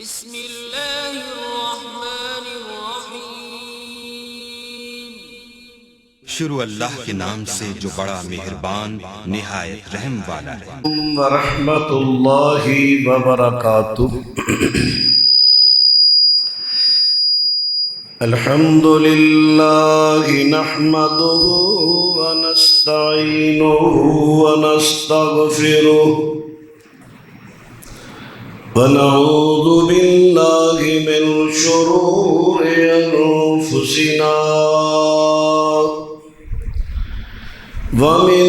بسم اللہ الرحمن الرحیم۔ شروع اللہ کے نام سے جو بڑا مہربان نہایت رحم والا ہے۔ ورحمۃ اللہ وبرکاتہ۔ الحمد للہ نحمده ونستعینه ونستغفره ونعوذ باللہ من شرور انفسنا ومن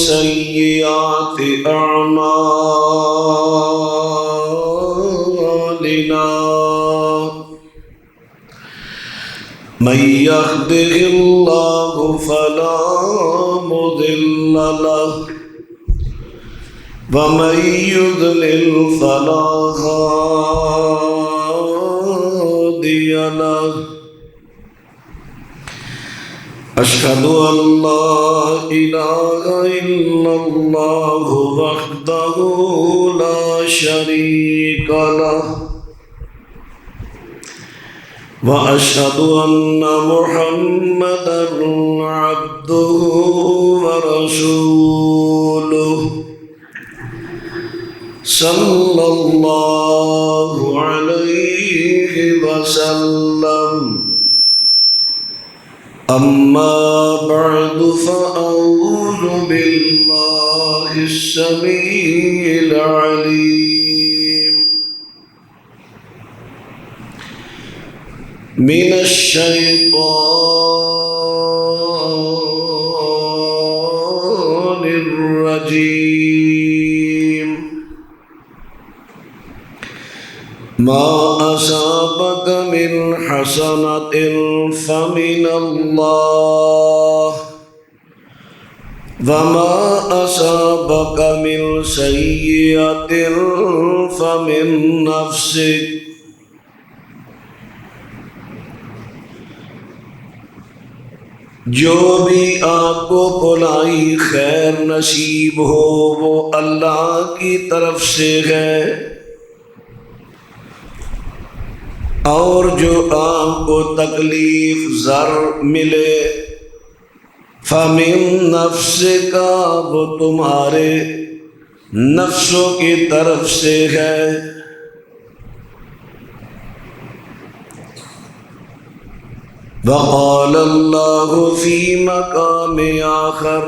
سیئات اعمالنا من يهده الله فلا مضل له ومن يضلل فلا هادي له أشهد أن لا إله إلا الله وحده لا شريك له وأشهد أن محمدًا عبده ورسوله صلى الله عليه وسلم أما بعد فأعوذ بالله السميع العليم من الشيطان الرجيم ما أصابك من حسنة فمن الله وما أصابك من سيئة فمن نفسك جو بھی آپ کو بھلائی خیر نصیب ہو وہ اللہ کی طرف سے ہے، اور جو آپ کو تکلیف ضر ملے فمن نفسک وہ تمہارے نفسوں کی طرف سے ہے۔ وقال اللہ فی مقام آخر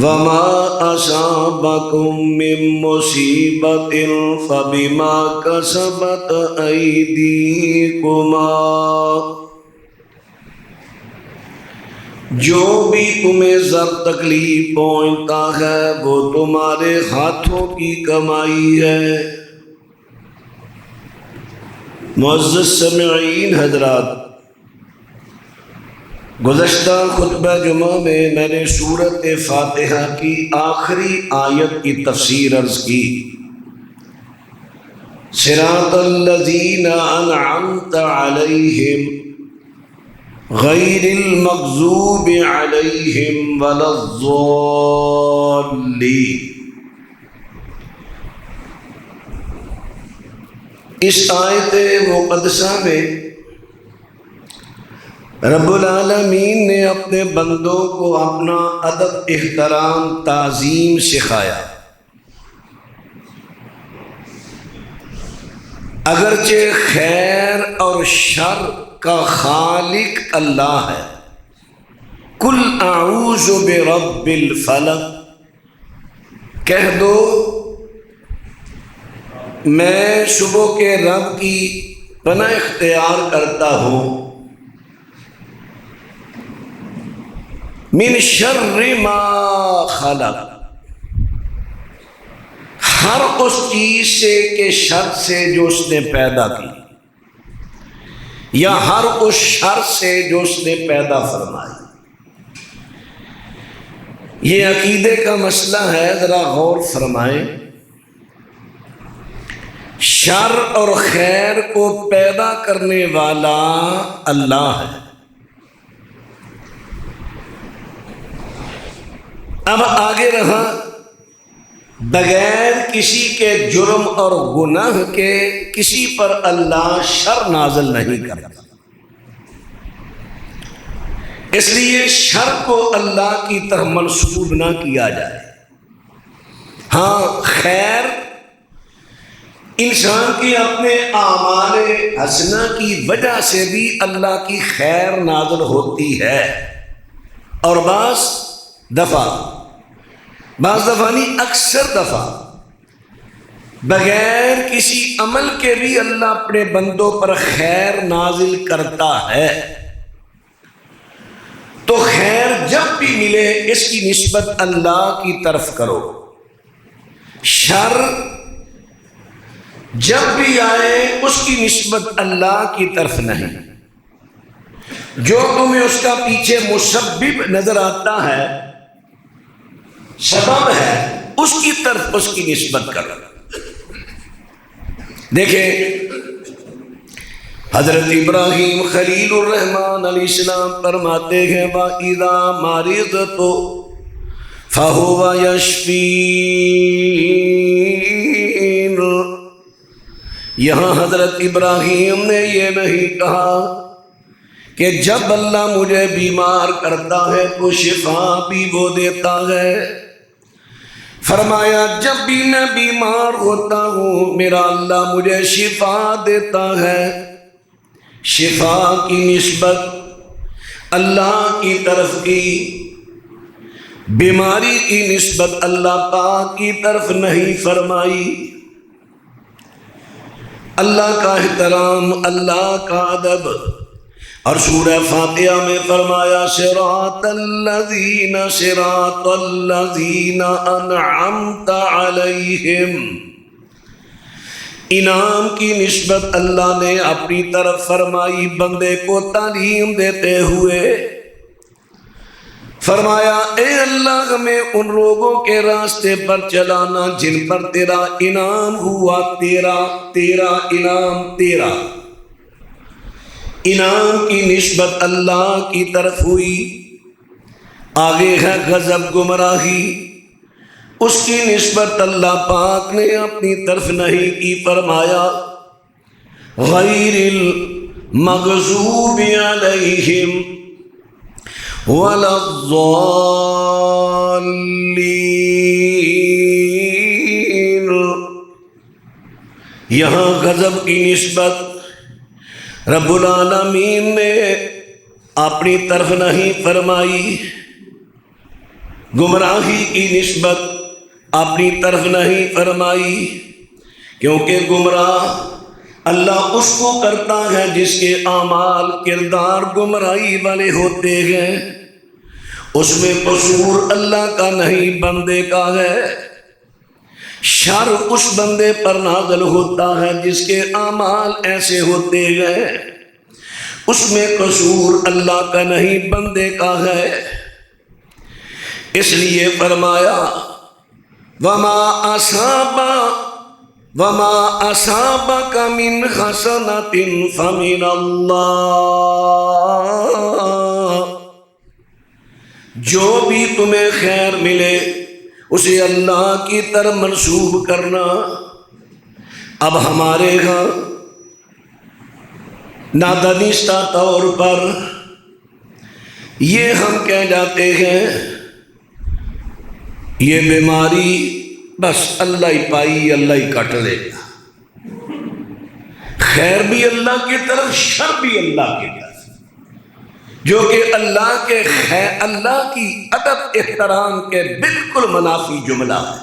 وما اصابکم من مصیبت فبما کسبت ایدیکما، جو بھی تمہیں ضر تکلیف پہنچتا ہے وہ تمہارے ہاتھوں کی کمائی ہے۔ معزز سامعین حضرات، گزشتہ خطبہ جمعہ میں نے سورۃ فاتحہ کی آخری آیت کی تفسیر عرض کی۔ صراط الذین انعمت علیہم غیر المغضوب علیہم ولا الضالین۔ اس آیت مقدسہ میں رب العالمین نے اپنے بندوں کو اپنا ادب، احترام، تعظیم سکھایا۔ اگرچہ خیر اور شر کا خالق اللہ ہے، قل اعوذ برب الفلق، کہہ دو میں صبح کے رب کی پناہ اختیار کرتا ہوں، من شر ما خلق، ہر اس چیز سے کہ شر سے جو اس نے پیدا کی، یا ہر اس شر سے جو اس نے پیدا فرمائی۔ یہ عقیدے کا مسئلہ ہے، ذرا غور فرمائیں۔ شر اور خیر کو پیدا کرنے والا اللہ ہے۔ اب آگے رہا بغیر کسی کے جرم اور گناہ کے کسی پر اللہ شر نازل نہیں کرتا۔ اس لیے شر کو اللہ کی طرف منسوب نہ کیا جائے۔ ہاں، خیر انسان کے اپنے اعمال حسنہ کی وجہ سے بھی اللہ کی خیر نازل ہوتی ہے، اور بعض دفعہ نہیں، اکثر دفعہ بغیر کسی عمل کے بھی اللہ اپنے بندوں پر خیر نازل کرتا ہے۔ تو خیر جب بھی ملے اس کی نسبت اللہ کی طرف کرو، شر جب بھی آئے اس کی نسبت اللہ کی طرف نہیں۔ جو تمہیں اس کا پیچھے مسبب نظر آتا ہے، سبب ہے، اس کی طرف اس کی نسبت کرو۔ دیکھیں حضرت ابراہیم خلیل الرحمن علیہ السلام فرماتے ہیں وَإِذَا مَرِضْتُ فَهُوَ يَشْفِينِ۔ یہاں حضرت ابراہیم نے یہ نہیں کہا کہ جب اللہ مجھے بیمار کرتا ہے تو شفا بھی وہ دیتا ہے، فرمایا جب بھی میں بیمار ہوتا ہوں میرا اللہ مجھے شفا دیتا ہے۔ شفا کی نسبت اللہ کی طرف کی، بیماری کی نسبت اللہ پاک کی طرف نہیں فرمائی۔ اللہ کا احترام، اللہ کا ادب، اور سورہ فاتحہ میں فرمایا صراط الذین انعمت علیہم۔ انعام کی نسبت اللہ نے اپنی طرف فرمائی، بندے کو تعلیم دیتے ہوئے فرمایا اے اللہ ہمیں ان لوگوں کے راستے پر چلانا جن پر تیرا انعام ہوا، تیرا انعام، تیرا انعام کی نسبت اللہ کی طرف ہوئی۔ آگے ہے غضب، گمراہی، اس کی نسبت اللہ پاک نے اپنی طرف نہیں کی، فرمایا غیر المغضوب علیہم ولا الضالین۔ یہاں غضب کی نسبت رب العالمین نے اپنی طرف نہیں فرمائی، گمراہی کی نسبت اپنی طرف نہیں فرمائی، کیونکہ گمراہ اللہ اس کو کرتا ہے جس کے اعمال کردار گمراہی والے ہوتے ہیں، اس میں قصور اللہ کا نہیں بندے کا ہے۔ شر اس بندے پر نازل ہوتا ہے جس کے اعمال ایسے ہوتے ہیں، اس میں قصور اللہ کا نہیں بندے کا ہے۔ اس لیے فرمایا وَمَا أَصَابَكَ مِنْ حَسَنَةٍ فَمِنَ اللَّهِ۔ جو بھی تمہیں خیر ملے اسے اللہ کی طرف منسوب کرنا۔ اب ہمارے ہاں نادانستہ طور پر یہ ہم کہہ جاتے ہیں یہ بیماری بس اللہ ہی پائی، اللہ ہی کٹ لے گا۔ خیر بھی اللہ کی طرف، شر بھی اللہ کی طرف، جو کہ اللہ کی ادب احترام کے بالکل منافی جملہ ہے۔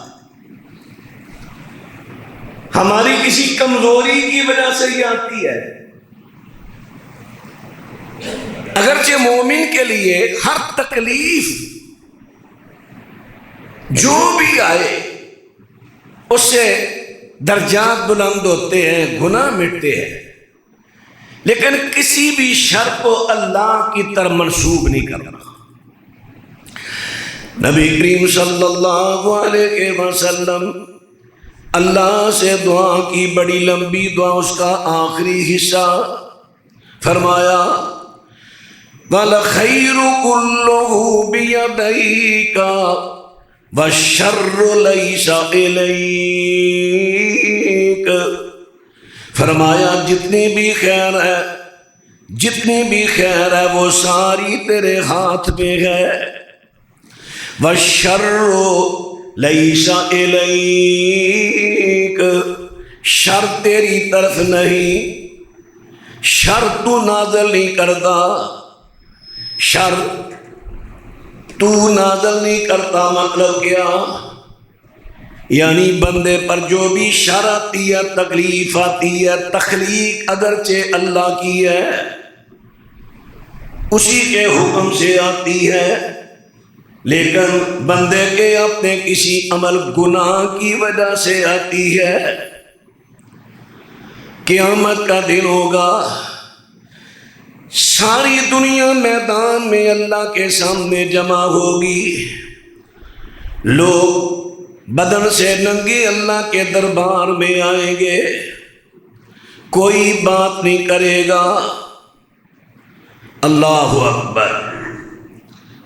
ہماری کسی کمزوری کی وجہ سے یہ آتی ہے۔ اگرچہ مومن کے لیے ہر تکلیف جو بھی آئے اس سے درجات بلند ہوتے ہیں، گناہ مٹتے ہیں، لیکن کسی بھی شر کو اللہ کی طرف منسوب نہیں کرنا۔ نبی کریم صلی اللہ علیہ وسلم اللہ سے دعا کی، بڑی لمبی دعا، اس کا آخری حصہ فرمایا وَالْخَيْرُ كُلُّهُ بِيَدَيْكَ والشر لیس الیک، فرمایا جتنی بھی خیر ہے، جتنی بھی خیر ہے وہ ساری تیرے ہاتھ میں ہے۔ والشر لیس الیک، شر تیری طرف نہیں، شر تو نازل نہیں کرتا، شر تو نازل نہیں کرتا۔ مطلب کیا؟ یعنی بندے پر جو بھی شر آتی ہے، تکلیف آتی ہے، تخلیق اگرچہ اللہ کی ہے، اسی کے حکم سے آتی ہے، لیکن بندے کے اپنے کسی عمل گناہ کی وجہ سے آتی ہے۔ قیامت کا دن ہوگا، ساری دنیا میدان میں اللہ کے سامنے جمع ہوگی، لوگ بدن سے ننگے اللہ کے دربار میں آئیں گے، کوئی بات نہیں کرے گا۔ اللہ اکبر،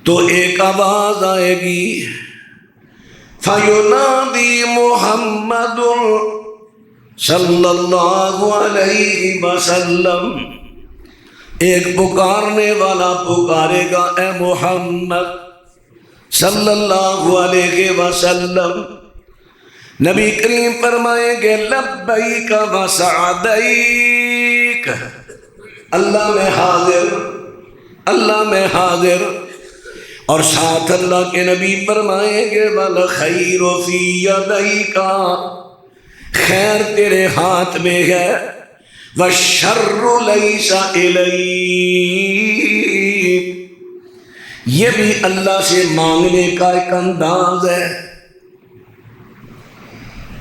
تو ایک آواز آئے گی، فَيُنَادِي مُحَمَّدٌ صلی اللہ علیہ وسلم، ایک پکارنے والا پکارے گا، اے محمد صلی اللہ علیہ وسلم۔ نبی کریم فرمائیں گے لبیک وسعدیک، اللہ میں حاضر، اللہ میں حاضر۔ اور ساتھ اللہ کے نبی فرمائیں گے والخیر فی یدیک، خیر تیرے ہاتھ میں ہے، والشر لیس الیک، یہ بھی اللہ سے مانگنے کا ایک انداز ہے،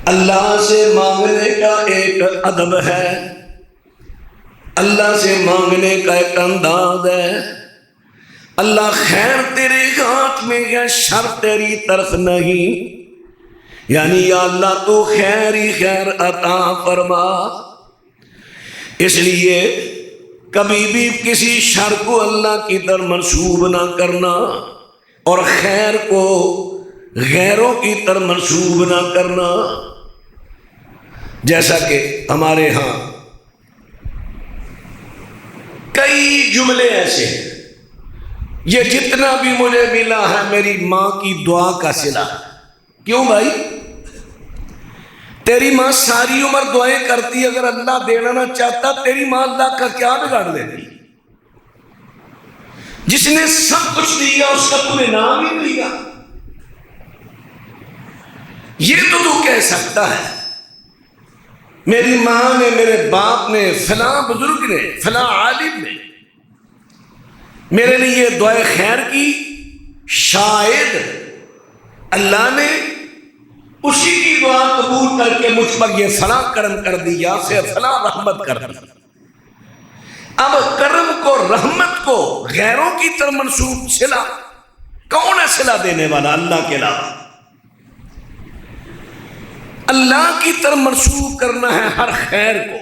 اللہ سے مانگنے کا ایک ادب ہے، اللہ سے مانگنے کا ایک انداز ہے۔ اللہ خیر تیرے ہاتھ میں ہے، شر تیری طرف نہیں، یعنی یا اللہ تو خیر ہی خیر عطا فرما۔ اس لیے کبھی بھی کسی شر کو اللہ کی طرف منسوب نہ کرنا، اور خیر کو غیروں کی طرف منسوب نہ کرنا۔ جیسا کہ ہمارے ہاں کئی جملے ایسے ہیں، یہ جتنا بھی مجھے ملا ہے میری ماں کی دعا کا صلہ۔ کیوں بھائی؟ تیری ماں ساری عمر دعائیں کرتی، اگر اللہ دینا نہ چاہتا تیری ماں اللہ کا کیا بگاڑ دیتی؟ جس نے سب کچھ دیا اس کا تمہیں نام ہی دیا، یہ تو کہہ سکتا ہے میری ماں نے، میرے باپ نے، فلاں بزرگ نے، فلاں عالم نے میرے لیے دعائے خیر کی، شاید اللہ نے اسی کی دعا قبول کر کے مجھ پر یہ فلاں کرم کر دیا، سے فلاں رحمت کر دی۔ اب کرم کو، رحمت کو غیروں کی طرف منسوب صلہ، کون ہے صلہ دینے والا؟ اللہ کے علاوہ۔ اللہ کی طرف منسوب کرنا ہے ہر خیر کو۔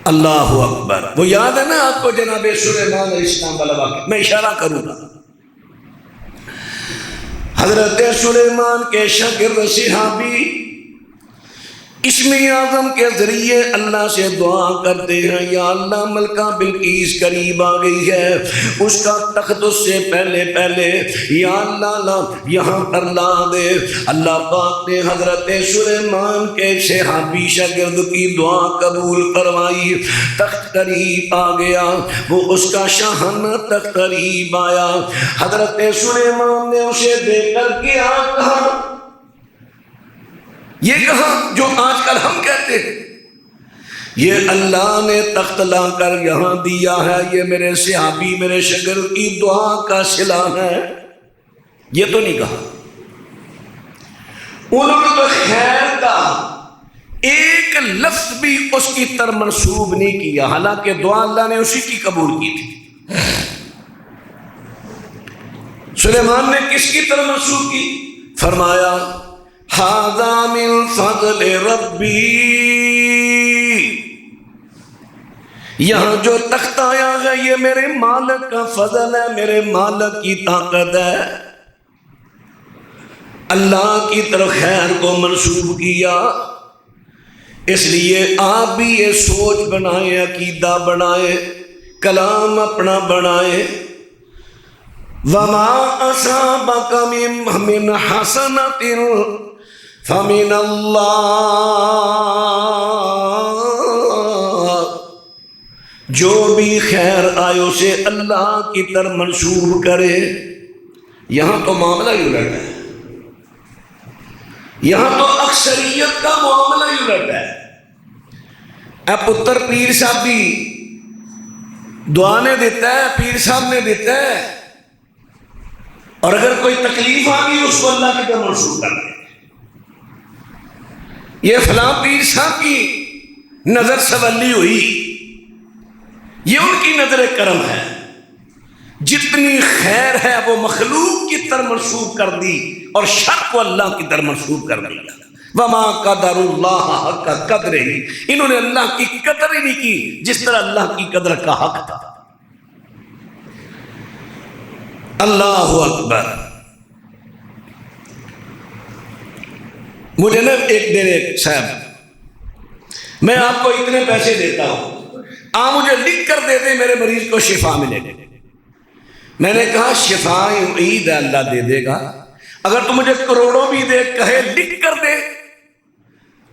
اللہ اکبر۔ وہ یاد ہے نا آپ کو جناب سلیمان علیہ السلام والا واقعہ؟ میں اشارہ کروں گا۔ حضرت سلیمان کے شاگرد صحابی اسم اعظم کے ذریعے اللہ سے دعا کرتے ہیں، یا اللہ ملکہ بلقیس قریب آ گئی ہے، اس کا تخت اس سے پہلے پہلے یا اللہ یہاں پر لا دے۔ اللہ پاک نے حضرت سلیمان کے صحابی شاگرد کی دعا قبول فرمائی، تخت قریب آ گیا، وہ اس کا شاہانہ تخت قریب آیا۔ حضرت سلیمان نے اسے دیکھ کر کیا کہا، یہ کہاں جو آج کل ہم کہتے ہیں یہ اللہ نے تخت لا کر یہاں دیا ہے، یہ میرے صحابی میرے شاگرد کی دعا کا صلہ ہے، یہ تو نہیں کہا۔ انہوں نے تو خیر کا ایک لفظ بھی اس کی طرف منسوب نہیں کیا، حالانکہ دعا اللہ نے اسی کی قبول کی تھی۔ سلیمان نے کس کی طرف منسوب کی؟ فرمایا ھذا من فضل ربی، یہاں جو تخت آیا ہے یہ میرے مالک کا فضل ہے، میرے مالک کی طاقت ہے۔ اللہ کی طرف خیر کو منسوب کیا۔ اس لیے آپ بھی یہ سوچ بنائیں، عقیدہ بنائیں، کلام اپنا بنائیں۔ وَمَا أَصَابَكَ مِنْ حَسَنَةٍ فَمِنَ اللَّهِ، جو بھی خیر آئے اسے اللہ کی طرف منسوب کرے۔ یہاں تو معاملہ ہی الٹ ہے، یہاں تو اکثریت کا معاملہ ہی الٹ ہے۔ اے پتر پیر صاحب بھی دعا نے دیتا ہے، پیر صاحب نے دیتا ہے، اور اگر کوئی تکلیف آ گئی اس کو اللہ کی طرف منسوب کر دے۔ یہ فلاں پیر صاحب کی نظر سولی ہوئی، یہ ان کی نظر کرم ہے، جتنی خیر ہے وہ مخلوق کی طرف منسوب کر دی اور شر کو اللہ کی طرف منسوب کر دیا۔ وما قدر اللہ حق قدرہ، انہوں نے اللہ کی قدر ہی نہیں کی جس طرح اللہ کی قدر کا حق تھا۔ اللہ اکبر۔ مجھے نا ایک دن ایک صاحب، میں آپ کو اتنے پیسے دیتا ہوں، آپ مجھے لکھ کر دے دیں میرے مریض کو شفا ملے گی۔ میں نے کہا شفا امید ہے اللہ دے دے گا، اگر تو مجھے کروڑوں بھی دے کہے لکھ کر دے،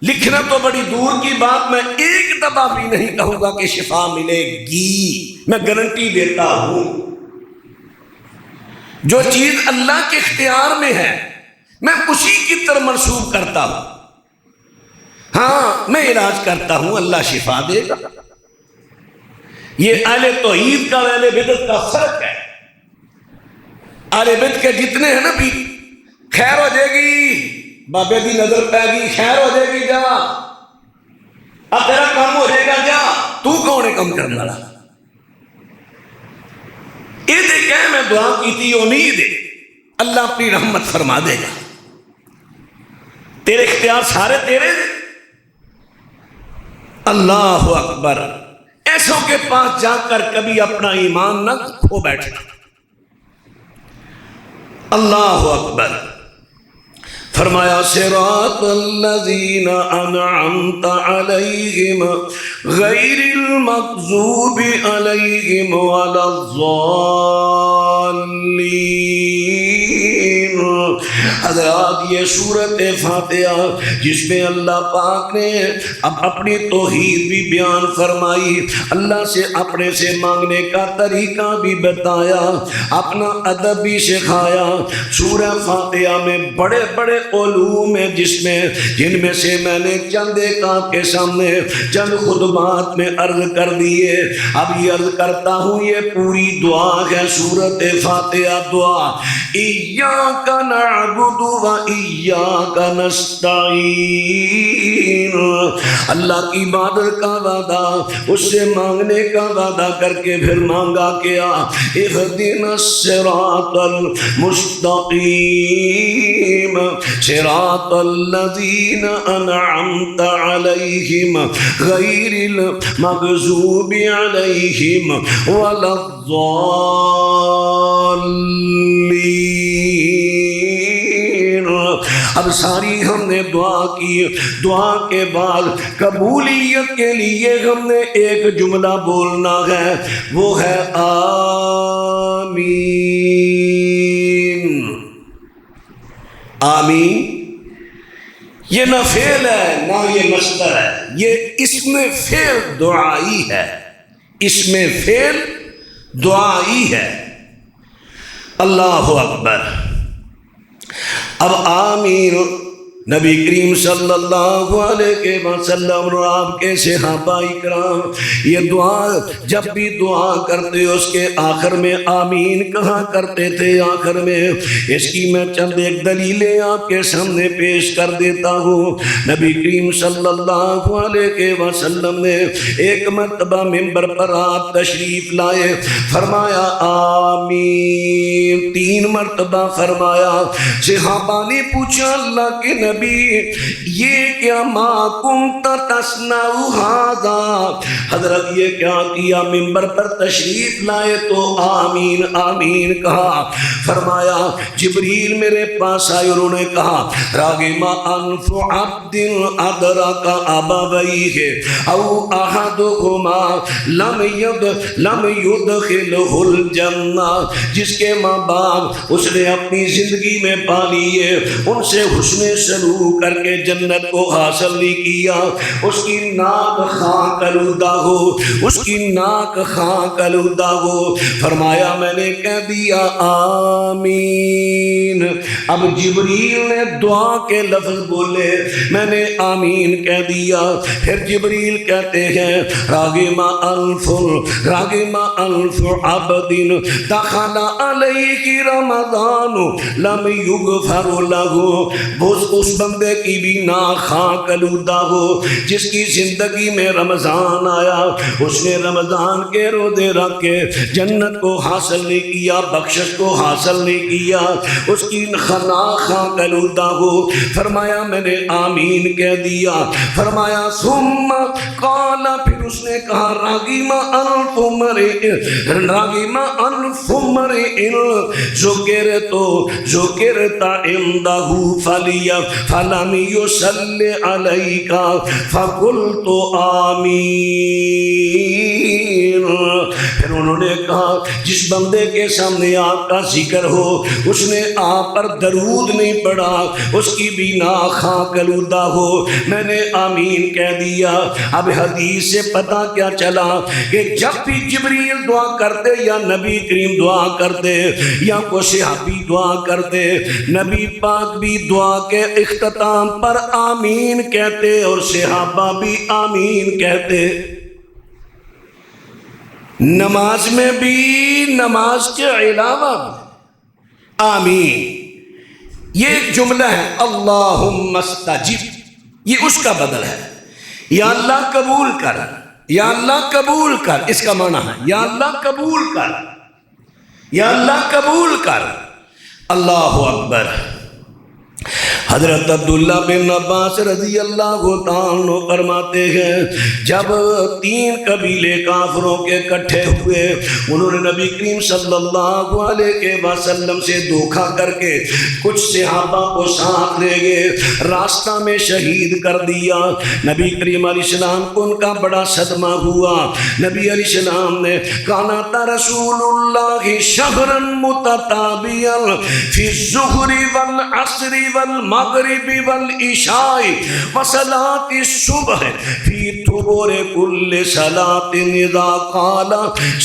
لکھنا تو بڑی دور کی بات، میں ایک دفعہ بھی نہیں کہوں گا کہ شفا ملے گی، میں گارنٹی دیتا ہوں۔ جو چیز اللہ کے اختیار میں ہے میں اسی کی طرف منسوب کرتا ہوں۔ ہاں میں علاج کرتا ہوں، اللہ شفا دے گا۔ یہ اہل توحید کا اہل بدعت کا فرق ہے۔ اہل بدعت کے جتنے ہیں نا بھی خیر ہو جائے گی، بابے دی نظر پہ گی، خیر ہو جائے گی، جا اب تیرا کام ہو جائے گا، جا تو کون ہے کم کرنے والا؟ یہ دیکھیں میں دعا کی تھی، امید ہے اللہ اپنی رحمت فرما دے گا، تیرے اختیار سارے تیرے دے۔ اللہ اکبر۔ ایسوں کے پاس جا کر کبھی اپنا ایمان نہ کھو بیٹھنا۔ اللہ اکبر۔ فرمایا صراط الذین انعمت علیہم غیر المغضوب علیہم ولا الضالین۔ حضرات یہ سورۃ فاتحہ جس میں اللہ پاک نے اب اپنی توحید بھی بیان فرمائی، اللہ سے اپنے سے مانگنے کا طریقہ بھی بتایا، اپنا ادب بھی سکھایا۔ سورہ فاتحہ میں بڑے بڑے علوم ہیں جن میں سے میں نے چند ایک آپ کے سامنے چند خطبات میں عرض کر دیے۔ اب یہ عرض کرتا ہوں، یہ پوری دعا ہے سورۃ فاتحہ دعا، ایاک نعبد و ایاک نستعین۔ اللہ کی عبادت کا وعدہ، اس سے مانگنے کا وعدہ کر کے پھر مانگا کیا، اہدنا الصراط المستقیم صراط الذین انعمت علیہم غیر المغضوب علیہم ولا الضالین۔ اب ساری ہم نے دعا کی، دعا کے بعد قبولیت کے لیے ہم نے ایک جملہ بولنا ہے، وہ ہے آمین۔ آمین یہ نہ فعل ہے نہ یہ مصدر ہے، یہ اسم فعل دعائی ہے، اسم فعل دعائی ہے۔ اللہ اکبر۔ اب آمین نبی کریم صلی اللہ علیہ وسلم اور آپ کے صحابہ اکرام یہ دعا جب بھی دعا کرتے اس کے آخر میں آمین کہا کرتے تھے۔ آخر میں اس کی میں چند ایک دلیلیں آپ کے سامنے پیش کر دیتا ہوں۔ نبی کریم صلی اللہ علیہ وسلم نے ایک مرتبہ منبر پر آپ تشریف لائے، فرمایا آمین 3 مرتبہ فرمایا۔ صحابہ نے پوچھا اللہ کے نبی نبی یہ کیا ما کنت تصنع ھذا، حضرت یہ کیا کیا، ممبر پر تشریف لائے تو آمین آمین کہا۔ فرمایا جبریل میرے پاس آئے، انہوں نے کہا راغم انف عبد ادرک ابویہ او احدہما لم یدخلہ الجنہ، جس کے ماں باپ اس نے اپنی زندگی میں پالیے، ان سے حسن سلوک کر کے جنت کو حاصل نہیں کیا، اس کی ناک خاک آلودہ ہو، اس کی ناک خاک آلودہ ہو۔ فرمایا میں نے کہہ دیا آمین۔ اب جبریل نے دعا کے لفظ بولے، میں نے آمین کہہ دیا۔ پھر جبریل کہتے ہیں راغم انف عبد دخل علیہ رمضان لم یغفر لہ، اس بندے کی بھی ناک خاک آلودہ ہو جس کی زندگی میں رمضان آیا، اس نے رمضان کے روزے رکھ کے جنت کو حاصل نہیں کیا، بخشش کو حاصل نہیں کیا، اس کی ناک خاک آلودہ ہو۔ فرمایا میں نے آمین کہہ دیا۔ فرمایا ثم قال، پھر اس نے کہا راغم انف امرئ ذکرت عندہ فلم یصلی علیک فقلت آمین۔ پھر انہوں نے کہا جس بندے کے سامنے آپ کا ذکر ہو، اس نے آپ پر درود نہیں پڑھا، اس کی بھی ناک خاک آلودہ ہو، میں نے آمین کہہ دیا۔ اب حدیث سے پتہ کیا چلا کہ جب بھی جبریل دعا کرتے یا نبی کریم دعا کرتے یا کوئی صحابی دعا کرتے، نبی پاک بھی دعا کے اختتام پر آمین کہتے اور صحابہ بھی آمین کہتے۔ نماز میں بھی، نماز کے علاوہ آمین، یہ ایک جملہ ہے اللہم استجب، یہ اس کا بدل ہے، یا اللہ قبول کر، یا اللہ قبول کر، اس کا معنی ہے یا اللہ قبول کر، یا اللہ قبول کر۔ اللہ اکبر۔ حضرت عبداللہ بن عباس رضی اللہ تعالیٰ عنہ فرماتے ہیں جب 3 قبیلے کافروں کے اکٹھے ہوئے، انہوں نے نبی کریم صلی اللہ علیہ وسلم سے دھوکہ کر کے کچھ صحابہ کو ساتھ لے گئے، راستہ میں شہید کر دیا۔ نبی کریم علیہ السلام کو ان کا بڑا صدمہ ہوا۔ نبی علیہ السلام نے کانت رسول اللہ شہرا متتابعا فی الظہر والعصر والمغرب والعشاء وصلاة الصبح فی طبور کل صلاة اذا قال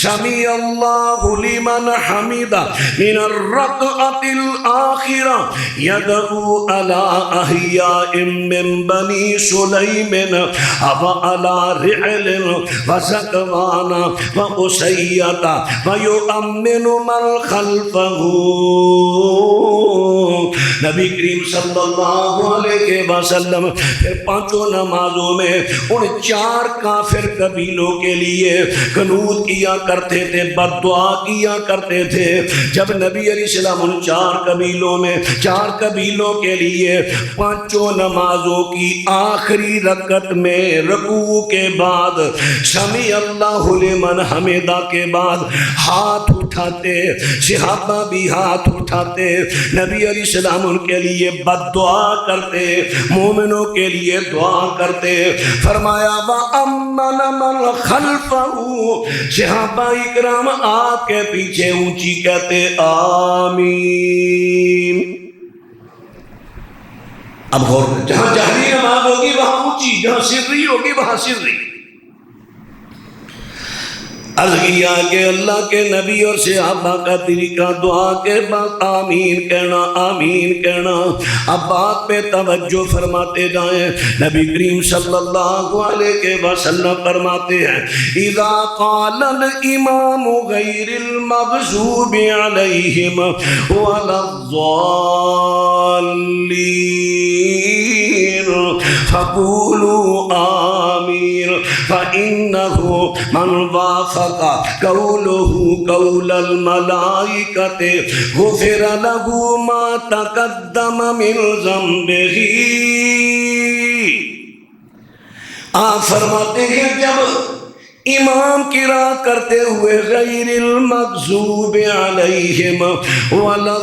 سمع اللہ لمن حمد من الرکعۃ الآخرہ یدعو علی احیاء من بنی سلیم وعلی رعل وزکوان وعصیۃ ویؤمن من خلفہ۔ نبی کریم صلی اللہ علیہ وسلم پھر 5 نمازوں میں ان 4 کافر قبیلوں کے لیے قنوت کیا کرتے تھے، بد دعا کیا کرتے تھے۔ جب نبی علیہ السلام ان 4 قبیلوں میں 4 قبیلوں کے لیے 5 نمازوں کی آخری رکعت میں رکوع کے بعد سمع اللہ لمن حمدہ کے بعد ہاتھ اٹھاتے، صحابہ بھی ہاتھ اٹھاتے، نبی علیہ السلام ان کے لیے بد دعا کرتے، مومنوں کے لیے دعا کرتے۔ فرمایا وَأَمَّنَ مَنْ خَلْفَهُ، صحابہ اکرام آپ کے پیچھے اونچی کہتے آمین۔ اب غور کریں، جہاں جہری نماز ہوگی وہاں اونچی، جہاں سری ہوگی وہاں سری۔ عرض کیا کہ اللہ کے نبی اور صحابہ کا طریقہ دعا کے بعد آمین کہنا، آمین کہنا۔ اب بات پہ توجہ فرماتے جائیں۔ نبی کریم صلی اللہ علیہ وسلم فرماتے ہیں اذا قال الامام غیر المغضوب علیہم ولا الضالین، فقولوا آمین فإنه من وافق قوله قول الملائکۃ غفر له ما تقدم من ذنبه۔ آپ فرماتے ہیں جب امام قرأت کرتے ہوئے غیر المغضوب علیہم ولا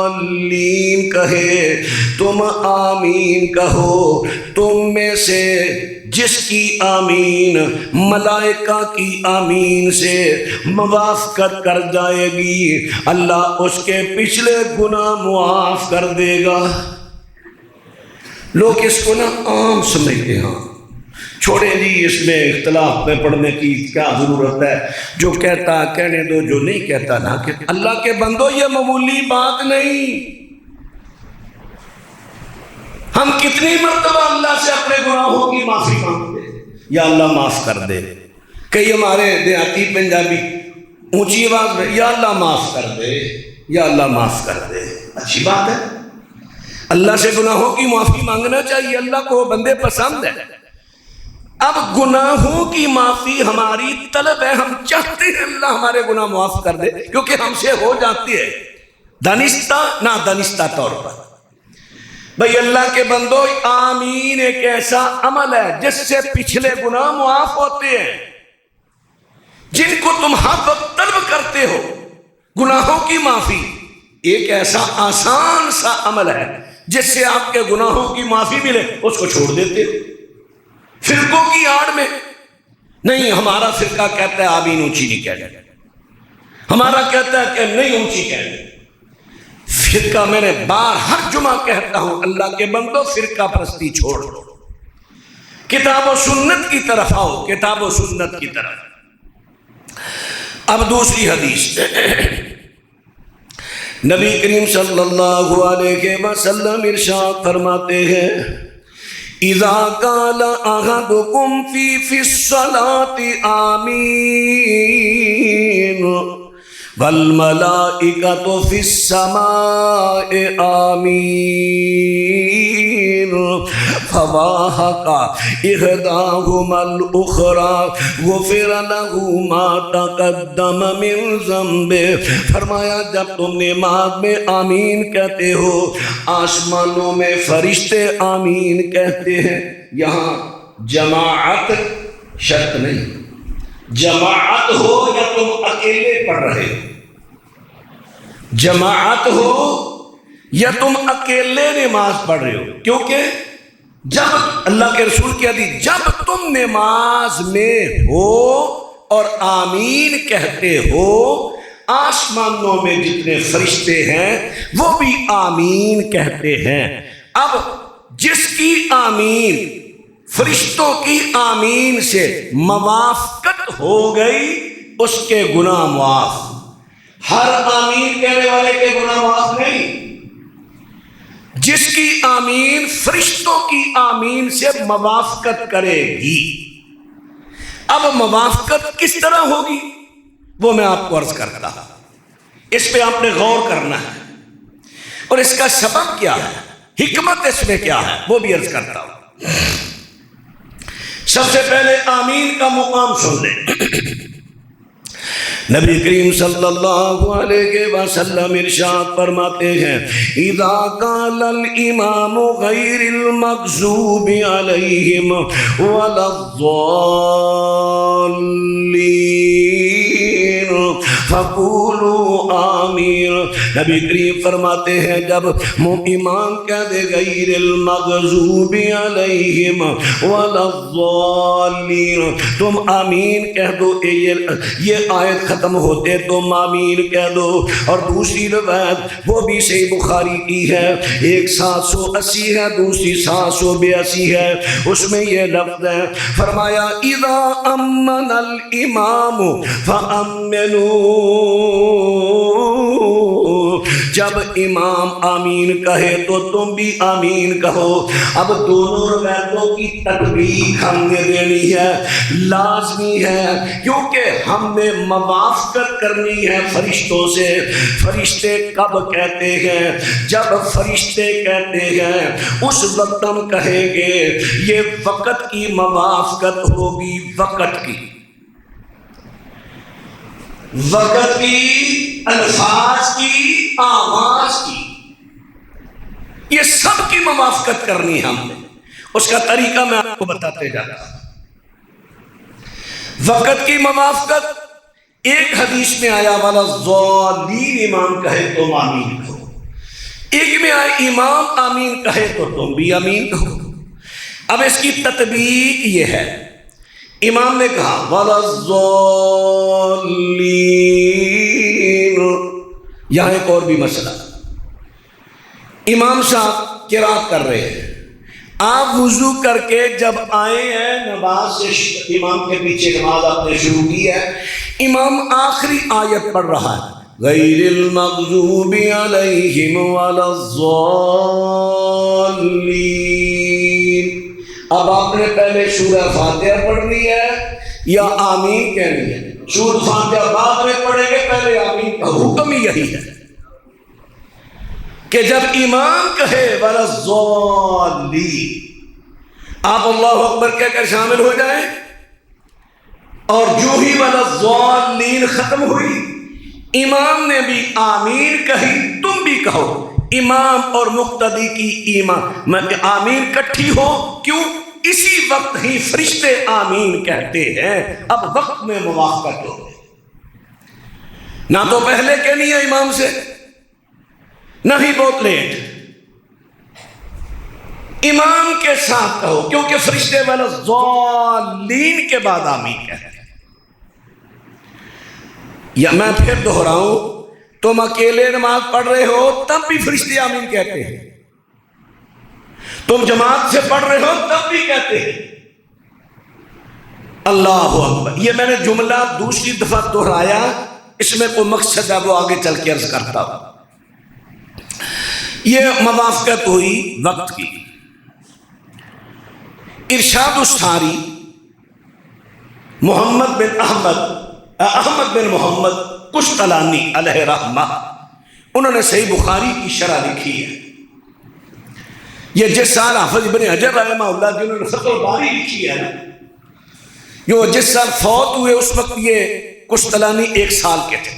الضالین کہے تم آمین کہو، تم میں سے جس کی آمین ملائکہ کی آمین سے موافقت کر جائے گی اللہ اس کے پچھلے گناہ معاف کر دے گا۔ لوگ اس کو نا عام سمجھتے ہیں، چھوڑیں جی اس میں اختلاف میں پڑھنے کی کیا ضرورت ہے، جو کہتا کہنے دو، جو نہیں کہتا نہ کہ اللہ کے بندو یہ معمولی بات نہیں۔ ہم کتنی مرتبہ اللہ سے اپنے گناہوں کی معافی مانگتے ہیں، یا اللہ معاف کر دے۔ کئی ہمارے دیہاتی پنجابی اونچی آواز میں یا اللہ معاف کر دے، یا اللہ معاف کر دے۔ اچھی بات ہے، اللہ سے گناہوں کی معافی مانگنا چاہیے، اللہ کو بندے پسند ہے۔ اب گناہوں کی معافی ہماری طلب ہے، ہم چاہتے ہیں اللہ ہمارے گناہ معاف کر دے، کیونکہ ہم سے ہو جاتی ہے دانستہ نادانستہ طور پر۔ بھئی اللہ کے بندو آمین ایک ایسا عمل ہے جس سے پچھلے گناہ معاف ہوتے ہیں، جن کو تم ہر وقت طلب کرتے ہو۔ گناہوں کی معافی ایک ایسا آسان سا عمل ہے جس سے آپ کے گناہوں کی معافی ملے، اس کو چھوڑ دیتے ہو۔ فرقوں کی آڑ میں نہیں، ہمارا فرقہ کہتا ہے آمین اونچی نہیں کہنا، ہمارا کہتا ہے کہ نہیں اونچی کہنا۔ فرقہ میں نے بار ہر جمعہ کہتا ہوں اللہ کے بندو فرقہ پرستی چھوڑ دو، کتاب و سنت کی طرف آؤ، کتاب و سنت کی طرف۔ اب دوسری حدیث، نبی کریم صلی اللہ علیہ وسلم ارشاد فرماتے ہیں اذا قال احدكم في الصلاة آمین والملائکۃ فی السماء آمین فواحق احداہما الاخری غفر له ما تقدم من ذنبہ۔ فرمایا جب تم نماز میں آمین کہتے ہو، آسمانوں میں فرشتے آمین کہتے ہیں۔ یہاں جماعت شرط نہیں، جماعت ہو یا تم اکیلے پڑھ رہے ہو، جماعت ہو یا تم اکیلے نماز پڑھ رہے ہو، کیونکہ جب اللہ کے رسول کی حدیث، جب تم نماز میں ہو اور آمین کہتے ہو، آسمانوں میں جتنے فرشتے ہیں وہ بھی آمین کہتے ہیں۔ اب جس کی آمین فرشتوں کی آمین سے موافقت ہو گئی اس کے گناہ معاف۔ ہر آمین کہنے والے کے گناہ معاف نہیں، جس کی آمین فرشتوں کی آمین سے موافقت کرے گی۔ اب موافقت کس طرح ہوگی وہ میں آپ کو عرض کرتا ہوں، اس پہ آپ نے غور کرنا ہے، اور اس کا سبب کیا ہے، حکمت اس میں کیا ہے وہ بھی عرض کرتا ہوں۔ سب سے پہلے آمین کا مقام سن لیں۔ نبی کریم صلی اللہ علیہ وسلم ارشاد فرماتے ہیں اذا قال الامام غیر المغضوب علیہم ولا الضالین فقولوا آمین۔ نبی کریم فرماتے ہیں جب امام کہہ دے غیر المغضوب علیہم ولا الضالین، تم آمین کہہ دو، یہ آیت ختم ہوتے تم آمین کہہ دو۔ اور دوسری روایت وہ بھی صحیح بخاری کی ہے، ایک 780 ہے، دوسری 782 ہے، اس میں یہ لفظ ہے، فرمایا اذا امن الامام فامنوا جب امام آمین کہے تو تم بھی آمین کہو۔ اب دونوں روایتوں کی تطبیق ہم نے دینی ہے، لازمی ہے، کیونکہ ہم نے موافقت کرنی ہے فرشتوں سے۔ فرشتے کب کہتے ہیں؟ جب فرشتے کہتے ہیں اس وقت ہم کہیں گے یہ وقت کی موافقت ہوگی، وقت کی، وقت کی، الفاظ کی، آواز کی، یہ سب کی موافقت کرنی ہے ہم نے۔ اس کا طریقہ میں آپ کو بتاتے جاتا ہوں۔ وقت کی موافقت ایک حدیث میں آیا والا ضالین امام کہے تو آمین کہو، ایک میں آیا امام آمین کہے تو تم بھی آمین کہو۔ اب اس کی تطبیق یہ ہے، امام نے کہا والا ضالین، یہاں ایک اور بھی مسئلہ، امام صاحب قرات کر رہے ہیں، آپ وضو کر کے جب آئے ہیں نماز سے، امام کے پیچھے نماز آپ نے شروع کی ہے، امام آخری آیت پڑھ رہا ہے غیر المغضوب علیہم ولا الضالین۔ اب آپ نے پہلے سورہ فاتحہ پڑھنی ہے یا آمین کہنی ہے؟ سورہ فاتحہ بعد میں پڑھیں گے، پہلے آمین کا حکم ہی یہی ہے کہ جب امام کہے ولا الضالین آپ اللہ اکبر کہہ کر شامل ہو جائیں، اور جو ہی ولا الضالین ختم ہوئی امام نے بھی آمین کہی، تم بھی کہو۔ امام اور مقتدی کی آمین کٹھی ہو، کیوں؟ اسی وقت ہی فرشتے آمین کہتے ہیں۔ اب وقت میں موافقت ہو گئی، نہ تو پہلے کہنی ہے امام سے، نہ ہی بہت لیٹ، امام کے ساتھ کہو، کیونکہ فرشتے والا ضالین کے بعد آمین کہتے ہیں۔ یا میں پھر دہراؤں، تم اکیلے نماز پڑھ رہے ہو تب بھی فرشتے آمین کہتے ہیں، تم جماعت سے پڑھ رہے ہو تب بھی کہتے ہیں۔ اللہ اکبر، یہ میں نے جملہ دوسری دفعہ دہرایا، اس میں کوئی مقصد ہے وہ آگے چل کے عرض کرتا ہوں۔ یہ موافقت ہوئی وقت کی۔ ارشاد الساری محمد بن محمد قسطلانی علیہ رحمہ، انہوں نے صحیح بخاری کی شرح لکھی ہے۔ یہ جس سال حافظ ابن حجر رحمہ اللہ جنہوں نے فتح الباری لکھی ہے نا، جو جس سال فوت ہوئے اس وقت یہ قسطلانی 1 سال کے تھے،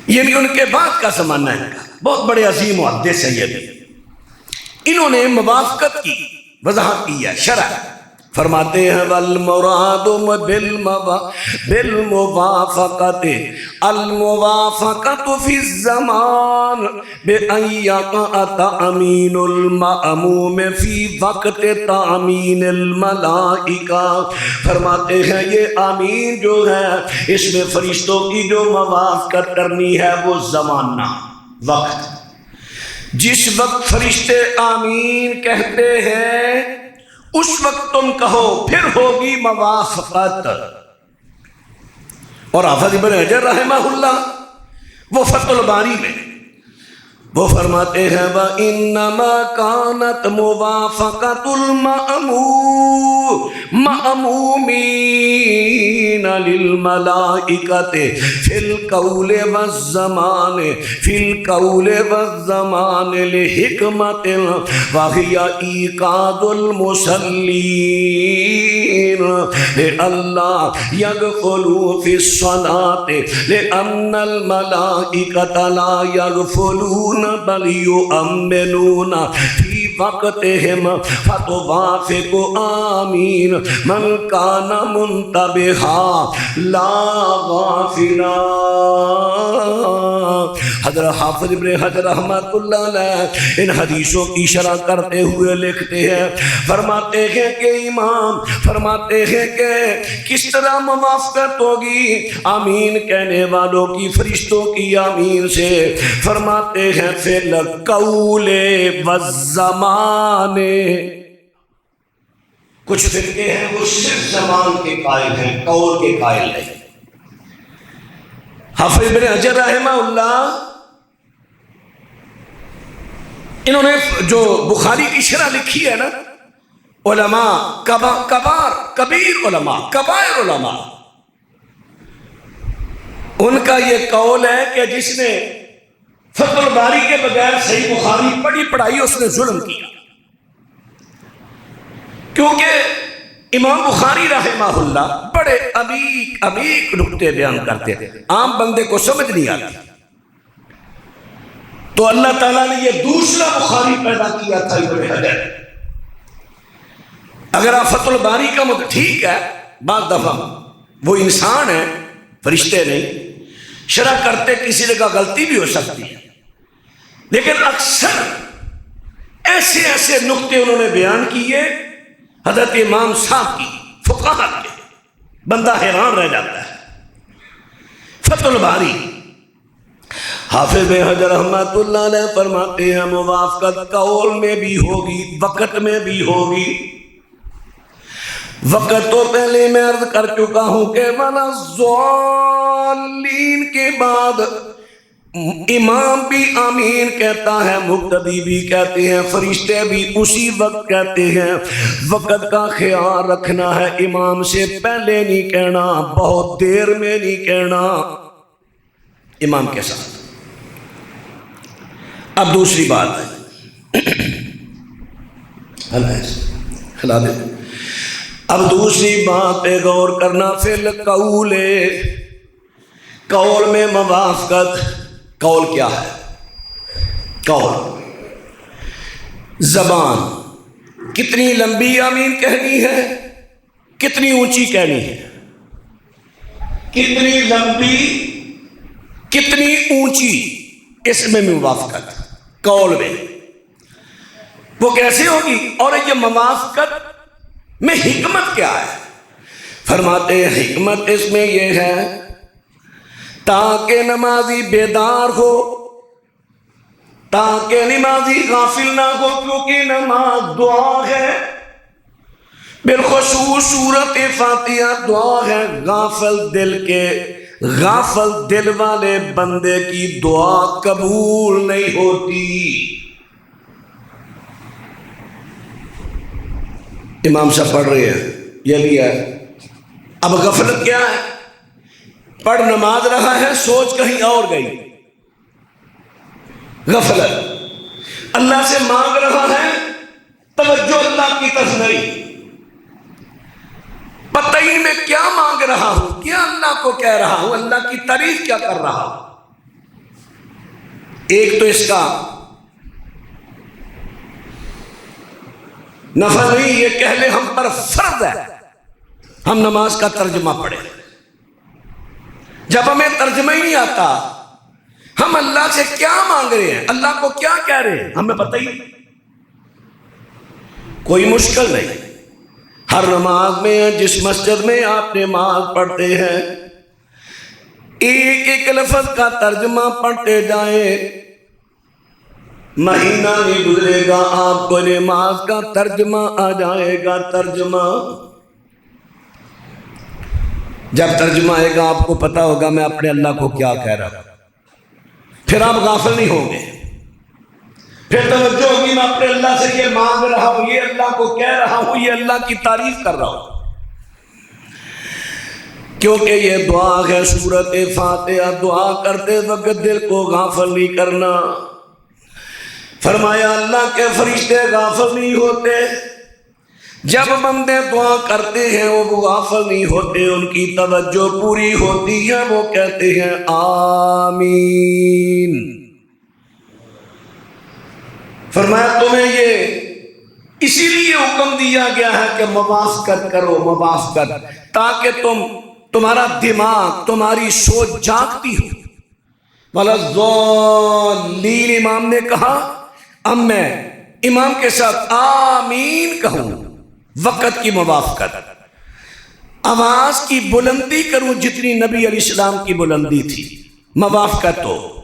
یہ بھی ان کے بعد کا زمانہ ہے، بہت بڑے عظیم محدث ہیں یہ بھی۔ انہوں نے موافقت کی وضاحت کی ہے، شرح فرماتے ہیں والمراد بالموافقت الموافقت فی الزمان بأن یقع تأمین المأموم فی وقت تأمین الملائکہ۔ فرماتے ہیں یہ آمین جو ہے اس میں فرشتوں کی جو موافقت کرنی ہے وہ زمانہ، وقت، جس وقت فرشتے آمین کہتے ہیں اس وقت تم کہو، پھر ہوگی موافقت۔ اور حافظ ابن حجر رحمہ اللہ وہ فتح الباری میں وہ فرماتے ہیں وَإِنَّمَا كَانَتْ مُوَافَقَةُ الْمَأْمُومِينَ لِلْمَلَائِكَةِ فِي الْقَوْلِ وَالزَّمَانِ لِحِكْمَةٍ وَهِيَ إِيقَاظُ الْمُصَلِّينَ لِأَلَّا يَغْفُلُوا فِي الصَّلَاةِ لِأَنَّ الْمَلَائِكَةَ لَا يَغْفُلُونَ بل یؤمنون فی وقتہم فتوافق آمین من کان منتبہا لا غافلا۔ حضرت حافظ ابن حجر رحمۃ اللہ علیہ ان حدیثوں کی شرح کرتے ہوئے لکھتے ہیں، فرماتے ہیں کہ امام فرماتے ہیں کہ کس طرح موافقت ہوگی آمین کہنے والوں کی فرشتوں کی آمین سے؟ فرماتے ہیں فی القول والزمان۔ کچھ فرقے ہیں وہ صرف زمان کے قائل ہیں، قول کے قائل نہیں۔ حافظ ابن حجر رحمہ اللہ انہوں نے جو بخاری کی شرح لکھی ہے نا، علماء کبیر علماء، کبائر علماء، ان کا یہ قول ہے کہ جس نے فتح الباری کے بغیر صحیح بخاری پڑھائی اس نے ظلم کیا، کیونکہ امام بخاری رحمہ اللہ بڑے عمیق نکتے بیان کرتے تھے، عام بندے کو سمجھ نہیں آتی۔ تو اللہ تعالیٰ نے یہ دوسرا بخاری پیدا کیا تھا ابن حجر۔ اگر آپ فتح الباری کا ٹھیک ہے، بعض دفعہ وہ انسان ہے، فرشتے نہیں، شرح کرتے کسی جگہ غلطی بھی ہو سکتی ہے، لیکن اکثر ایسے نکتے انہوں نے بیان کیے حضرت امام صاحب کی، فقہاء کے، بندہ حیران رہ جاتا ہے۔ فتح الباری حافظ بن حجر رحمۃ اللہ علیہ فرماتے ہیں موافقت قول میں بھی ہوگی، وقت میں بھی ہوگی۔ وقت تو پہلے میں عرض کر چکا ہوں کہ وَلَا الضَّالِّينَ کے بعد امام بھی آمین کہتا ہے، مقتدی بھی کہتے ہیں، فرشتے بھی اسی وقت کہتے ہیں۔ وقت کا خیال رکھنا ہے، امام سے پہلے نہیں کہنا، بہت دیر میں نہیں کہنا، امام کے ساتھ۔ اب دوسری بات ہے، اب دوسری بات پہ غور کرنا، فی القول، قول میں موافقت۔ قول کیا ہے؟ قول زبان کتنی لمبی آمین کہنی ہے، کتنی اونچی کہنی ہے، کتنی لمبی کتنی اونچی، اس میں موافقت قول میں۔ وہ کیسے ہوگی؟ اور یہ موافقت میں حکمت کیا ہے؟ فرماتے ہیں حکمت اس میں یہ ہے تاکہ نمازی بیدار ہو، تاکہ نمازی غافل نہ ہو، کیونکہ نماز دعا ہے، بالخصوص سورۃ فاتحہ دعا ہے۔ غافل دل والے بندے کی دعا قبول نہیں ہوتی۔ امام صاحب پڑھ رہے ہیں، یہ بھی ہے۔ اب غفلت کیا ہے؟ پڑھ نماز رہا ہے، سوچ کہیں اور گئی، غفلت۔ اللہ سے مانگ رہا ہے، توجہ اللہ کی طرف نہیں، پتہ ہی میں کیا مانگ رہا ہوں، کیا اللہ کو کہہ رہا ہوں، اللہ کی تعریف کیا کر رہا ہوں۔ ایک تو اس کا نفل نہیں، یہ کہہ لے ہم پر فرض ہے ہم نماز کا ترجمہ پڑھیں۔ جب ہمیں ترجمہ ہی نہیں آتا، ہم اللہ سے کیا مانگ رہے ہیں، اللہ کو کیا کہہ رہے ہیں، ہمیں پتہ ہی نہیں۔ کوئی مشکل نہیں، ہر نماز میں جس مسجد میں آپ نماز پڑھتے ہیں، ایک ایک لفظ کا ترجمہ پڑھتے جائیں، مہینہ نہیں گزرے گا آپ کو نماز کا ترجمہ آ جائے گا۔ ترجمہ جب ترجمہ آئے گا آپ کو پتا ہوگا میں اپنے اللہ کو کیا کہہ رہا ہوں، پھر آپ غافل نہیں ہوں گے، پھر توجہ ہوگی میں اپنے اللہ سے یہ مانگ رہا ہوں، یہ اللہ کو کہہ رہا ہوں، یہ اللہ کی تعریف کر رہا ہوں، کیونکہ یہ دعا ہے۔ سورۃ فاتحہ دعا کرتے وقت دل کو غافل نہیں کرنا۔ فرمایا اللہ کے فرشتے غافل نہیں ہوتے، جب بندے دعا کرتے ہیں وہ غافل نہیں ہوتے، ان کی توجہ پوری ہوتی ہے، وہ کہتے ہیں آمین۔ فرمایا تمہیں یہ اسی لیے حکم دیا گیا ہے کہ موافقت کرو، موافقت، تاکہ تمہارا دماغ، تمہاری سوچ جاگتی ہو۔ وَلَا الضَّالِّينَ امام نے کہا، اب میں امام کے ساتھ آمین کہوں، وقت کی موافقت، آواز کی بلندی کروں جتنی نبی علیہ السلام کی بلندی تھی، موافقت ہو،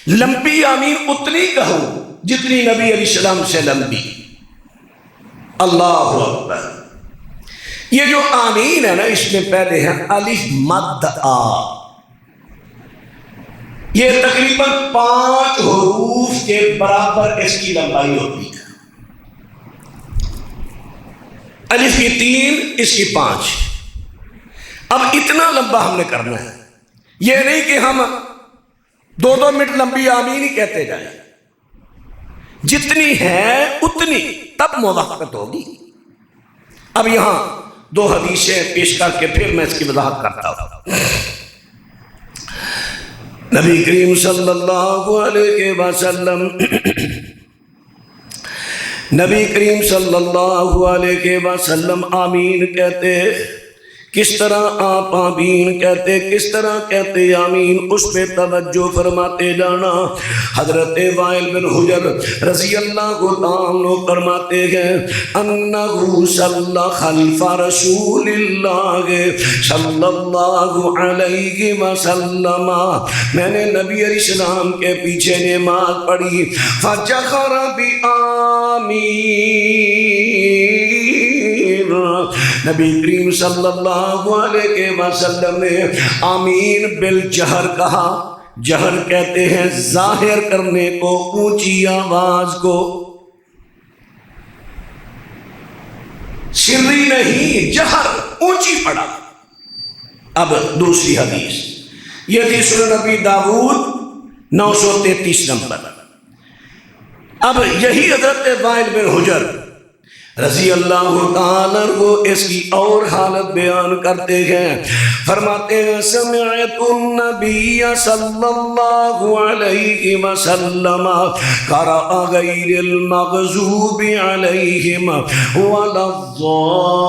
لمبی آمین اتنی کہوں جتنی نبی علیہ السلام سے لمبی۔ اللہ اکبر۔ یہ جو آمین ہے نا، اس میں پہلے ہے الف مد آ، یہ تقریباً 5 حروف کے برابر اس کی لمبائی ہوتی ہے. الف کی 3، اس کی 5. اب اتنا لمبا ہم نے کرنا ہے. یہ نہیں کہ ہم 2 منٹ لمبی آمین ہی کہتے جائیں. جتنی ہے اتنی تب موافقت ہوگی. اب یہاں 2 حدیثیں پیش کر کے پھر میں اس کی وضاحت کرتا ہوں. نبی کریم صلی اللہ علیہ وسلم نبی کریم صلی اللہ علیہ وسلم آمین کہتے. کس طرح آپ آمین کہتے، کس طرح کہتے آمین، اس پہ توجہ فرماتے جانا. حضرت وائل بن حجر رضی اللہ عنہ فرماتے ہیں انہو صلی خلف رسول اللہ صلی اللہ علیہ وسلم، میں نے نبی علیہ السلام کے پیچھے نماز پڑھی. فجخر بآمین، نبی کریم صلی اللہ علیہ وسلم نے آمین بالجہر کہا. جہر کہتے ہیں ظاہر کرنے کو، اونچی آواز کو. سری نہیں، جہر اونچی پڑا. اب دوسری حدیث یہ تھی سنن نبی داؤد 933 نمبر. اب یہی حضرت وائل بن حجر رضی اللہ تعالیٰ کو اس کی اور حالت بیان کرتے ہیں. فرماتے ہیں سمعت النبی صلی اللہ علیہ وسلم قرأ غیر المغضوب علیہم ولا الضالین.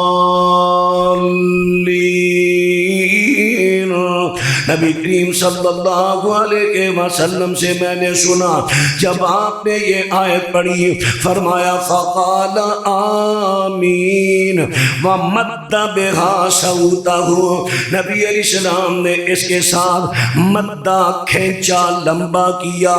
نبی کریم صلی اللہ علیہ وسلم سے میں نے سنا جب آپ نے یہ آیت پڑھی، فرمایا فقال آمین ومد بہا صوتہ. نبی علیہ السلام نے اس کے ساتھ مدہ کھینچا، لمبا کیا،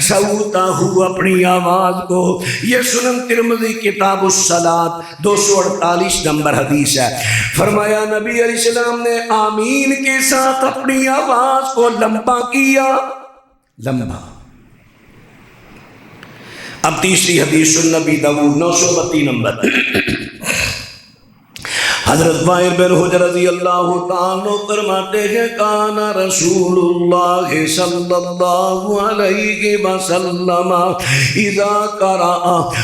صوتہ اپنی آواز کو. یہ سنن ترمذی کتاب الصلاۃ 248 نمبر حدیث ہے. فرمایا نبی علیہ السلام نے آمین کے ساتھ اپنی آواز کو لمبا کیا، لمبا. اب تیسری حدیث سنن نبی داؤد 932 نمبر. حضرت وائل بن حجر رضی اللہ تعالیٰ فرماتے ہیں کان رسول اللہ صلی اللہ علیہ وسلم اذا قرأ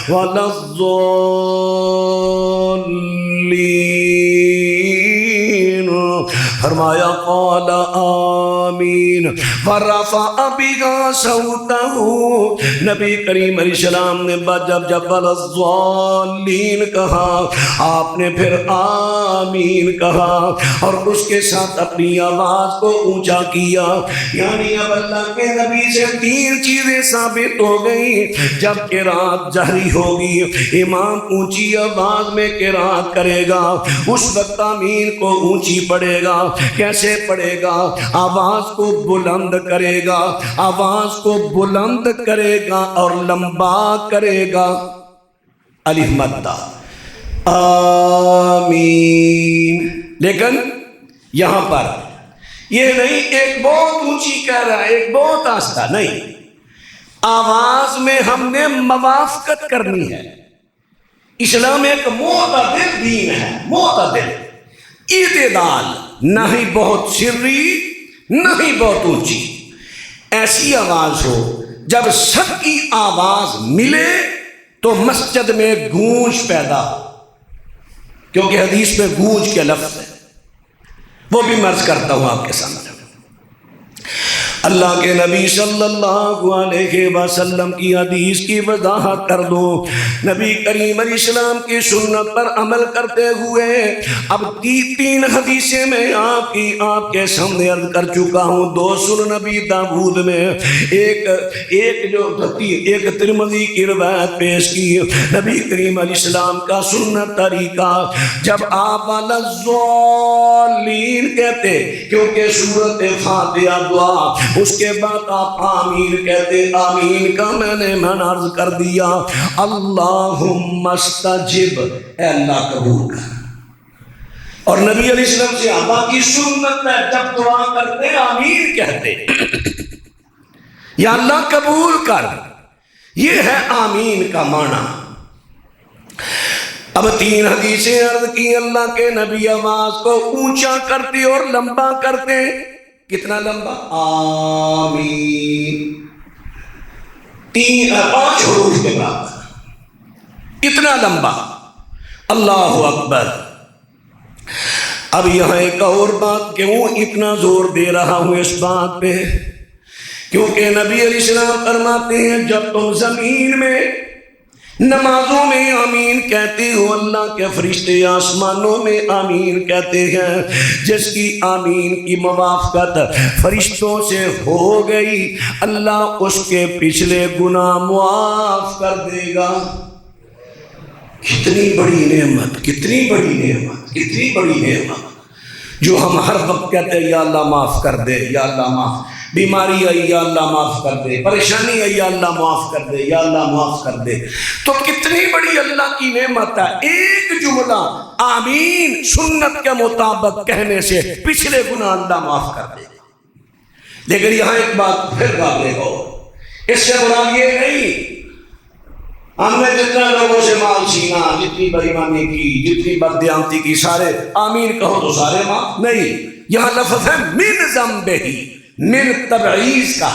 ولا الضالین، فرمایا قال آمین ورفع بها صوته. نبی کریم علیہ السلام نے جب ولا الضالین کہا، آپ نے پھر آمین کہا اور اس کے ساتھ اپنی آواز کو اونچا کیا. یعنی اب اللہ کے نبی سے 3 چیزیں ثابت ہو گئی. جب قرات جہری ہوگی، امام اونچی آواز میں قرات کرے گا، اس وقت آمین کو اونچی پڑھے گا. کیسے پڑھے گا؟ آواز کو بلند کرے گا، آواز کو بلند کرے گا اور لمبا کرے گا. الف مدہ آمین. لیکن یہاں پر یہ نہیں ایک بہت اونچی کہہ رہا ہے، ایک بہت آہستہ نہیں. آواز میں ہم نے موافقت کرنی ہے. اسلام ایک معتدل دین ہے، معتدل، اعتدال، نہ ہی بہت سری نہ ہی بہت اونچی. ایسی آواز ہو جب سب کی آواز ملے تو مسجد میں گونج پیدا ہو، کیونکہ حدیث میں گونج کے لفظ ہے، وہ بھی مرض کرتا ہوں آپ کے سامنے. اللہ کے نبی صلی اللہ علیہ وسلم کی حدیث کی وضاحت کر دو. نبی کریم علیہ السلام کی سنت پر عمل کرتے ہوئے اب 3 حدیثیں میں آپ کے سامنے عرض کر چکا ہوں. 2 سنن نبی داؤد میں، ایک ترمذی کی روایت پیش کی. نبی کریم علیہ السلام کا سنت طریقہ جب آپ الضالین کہتے، کیونکہ سورۃ فاتحہ دعا، اس کے بعد آپ آمین کہتے. آمین کا میں نے عرض کر دیا اللہم استجب، اے اللہ قبول کر. اور نبی علیہ السلام سے صحابہ کی سنت ہے جب دعا کرتے آمین کہتے. یا اللہ قبول کر، یہ ہے آمین کا معنی۔ اب 3 حدیثیں عرض کی، اللہ کے نبی آواز کو اونچا کرتے اور لمبا کرتے۔ کتنا لمبا؟ آمین، 5 حروف کے برابر، اتنا لمبا۔ اللہ اکبر۔ اب یہاں ایک اور بات، کیوں اتنا زور دے رہا ہوں اس بات پہ؟ کیونکہ نبی علیہ السلام فرماتے ہیں جب تم زمین میں نمازوں میں آمین کہتے ہو، اللہ کے فرشتے آسمانوں میں آمین کہتے ہیں۔ جس کی آمین کی موافقت فرشتوں سے ہو گئی، اللہ اس کے پچھلے گناہ معاف کر دے گا۔ کتنی بڑی نعمت، کتنی بڑی نعمت، کتنی بڑی نعمت، جو ہم ہر وقت کہتے ہیں یا اللہ معاف کر دے، یا اللہ معاف، بیماری آئی یا اللہ معاف کر دے، پریشانی آئی یا اللہ معاف کر دے، یا اللہ معاف کر دے۔ تو کتنی بڑی اللہ کی نعمت ہے، ایک جملہ آمین سنت کے مطابق کہنے سے پچھلے گناہ اللہ معاف کر دے گا۔ لیکن یہاں ایک بات پھر واضح ہو، اس سے مراد یہ نہیں ہم نے جتنا لوگوں سے مال چھینا، جتنی بےایمانی کی، جتنی بددیانتی کی، سارے آمین کہو تو سارے معاف نہیں۔ یہاں لفظ ہے من ذنبہ، من تبعیض کا،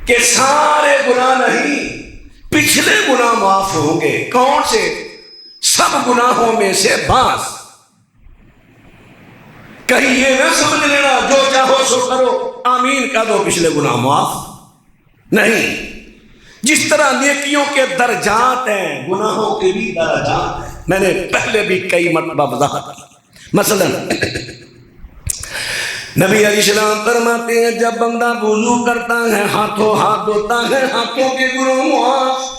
کہ سارے گناہ نہیں، پچھلے گناہ معاف ہوں گے۔ کون سے؟ سب گناہوں میں سے بعض۔ کہیں یہ نہ سمجھ لینا جو چاہو سو کرو، آمین کہہ دو پچھلے گناہ معاف نہیں۔ جس طرح نیکیوں کے درجات ہیں، گناہوں کے بھی درجات ہیں۔ میں نے پہلے بھی کئی مرتبہ وضاحت کی۔ مثلا نبی علیہ السلام فرماتے ہیں جب بندہ وضو کرتا ہے، ہاتھوں ہاتھ دھوتا ہے، ہاتھوں کے گناہ معاف۔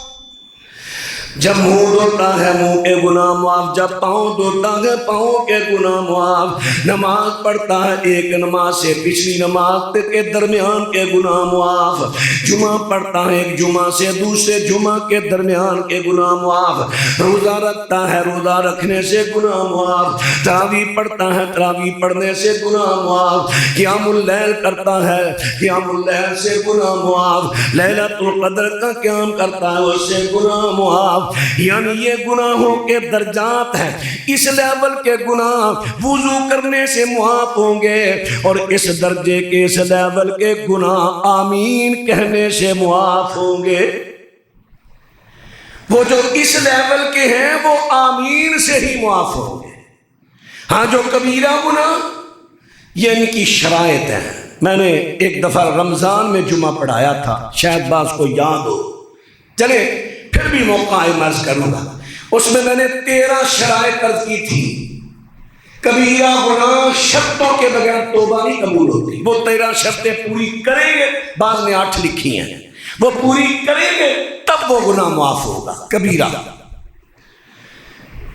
جب منہ دھوتا ہے، منہ کے گناہ معاف۔ جب پاؤں دھوتا ہے، پاؤں کے گناہ معاف۔ نماز پڑھتا ہے، ایک نماز سے پچھلی نماز کے درمیان کے گناہ معاف۔ جمعہ پڑھتا ہے، ایک جمعہ سے دوسرے جمعہ کے درمیان کے گناہ معاف۔ روزہ رکھتا ہے، روزہ رکھنے سے گناہ معاف۔ تراویح پڑھتا ہے، تراویح پڑھنے سے گناہ معاف۔ قیام اللیل کرتا ہے، قیام اللیل سے گناہ معاف۔ لیلۃ القدر کا قیام کرتا ہے، اس سے گناہ معاف۔ یعنی یہ گناہوں کے درجات ہیں۔ اس لیول کے گناہ وضو کرنے سے معاف ہوں گے، اور اس درجے کے، اس لیول کے گناہ آمین کہنے سے معاف ہوں گے۔ وہ جو اس لیول کے ہیں وہ آمین سے ہی معاف ہوں گے۔ ہاں جو کبیرہ گناہ، یہ ان کی شرائط ہیں۔ میں نے ایک دفعہ رمضان میں جمعہ پڑھایا تھا، شاید بعض کو یاد ہو، چلے پھر بھی موقع عرض کروں گا۔ اس میں نے 13 شرائط عرض کی تھی۔ کبیرہ گناہ شرطوں کے بغیر توبہ نہیں قبول ہوتی۔ وہ 13 شرطیں پوری کریں گے، بعض نے 8 لکھی ہیں، وہ پوری کریں گے تب وہ گناہ معاف ہوگا کبیرہ۔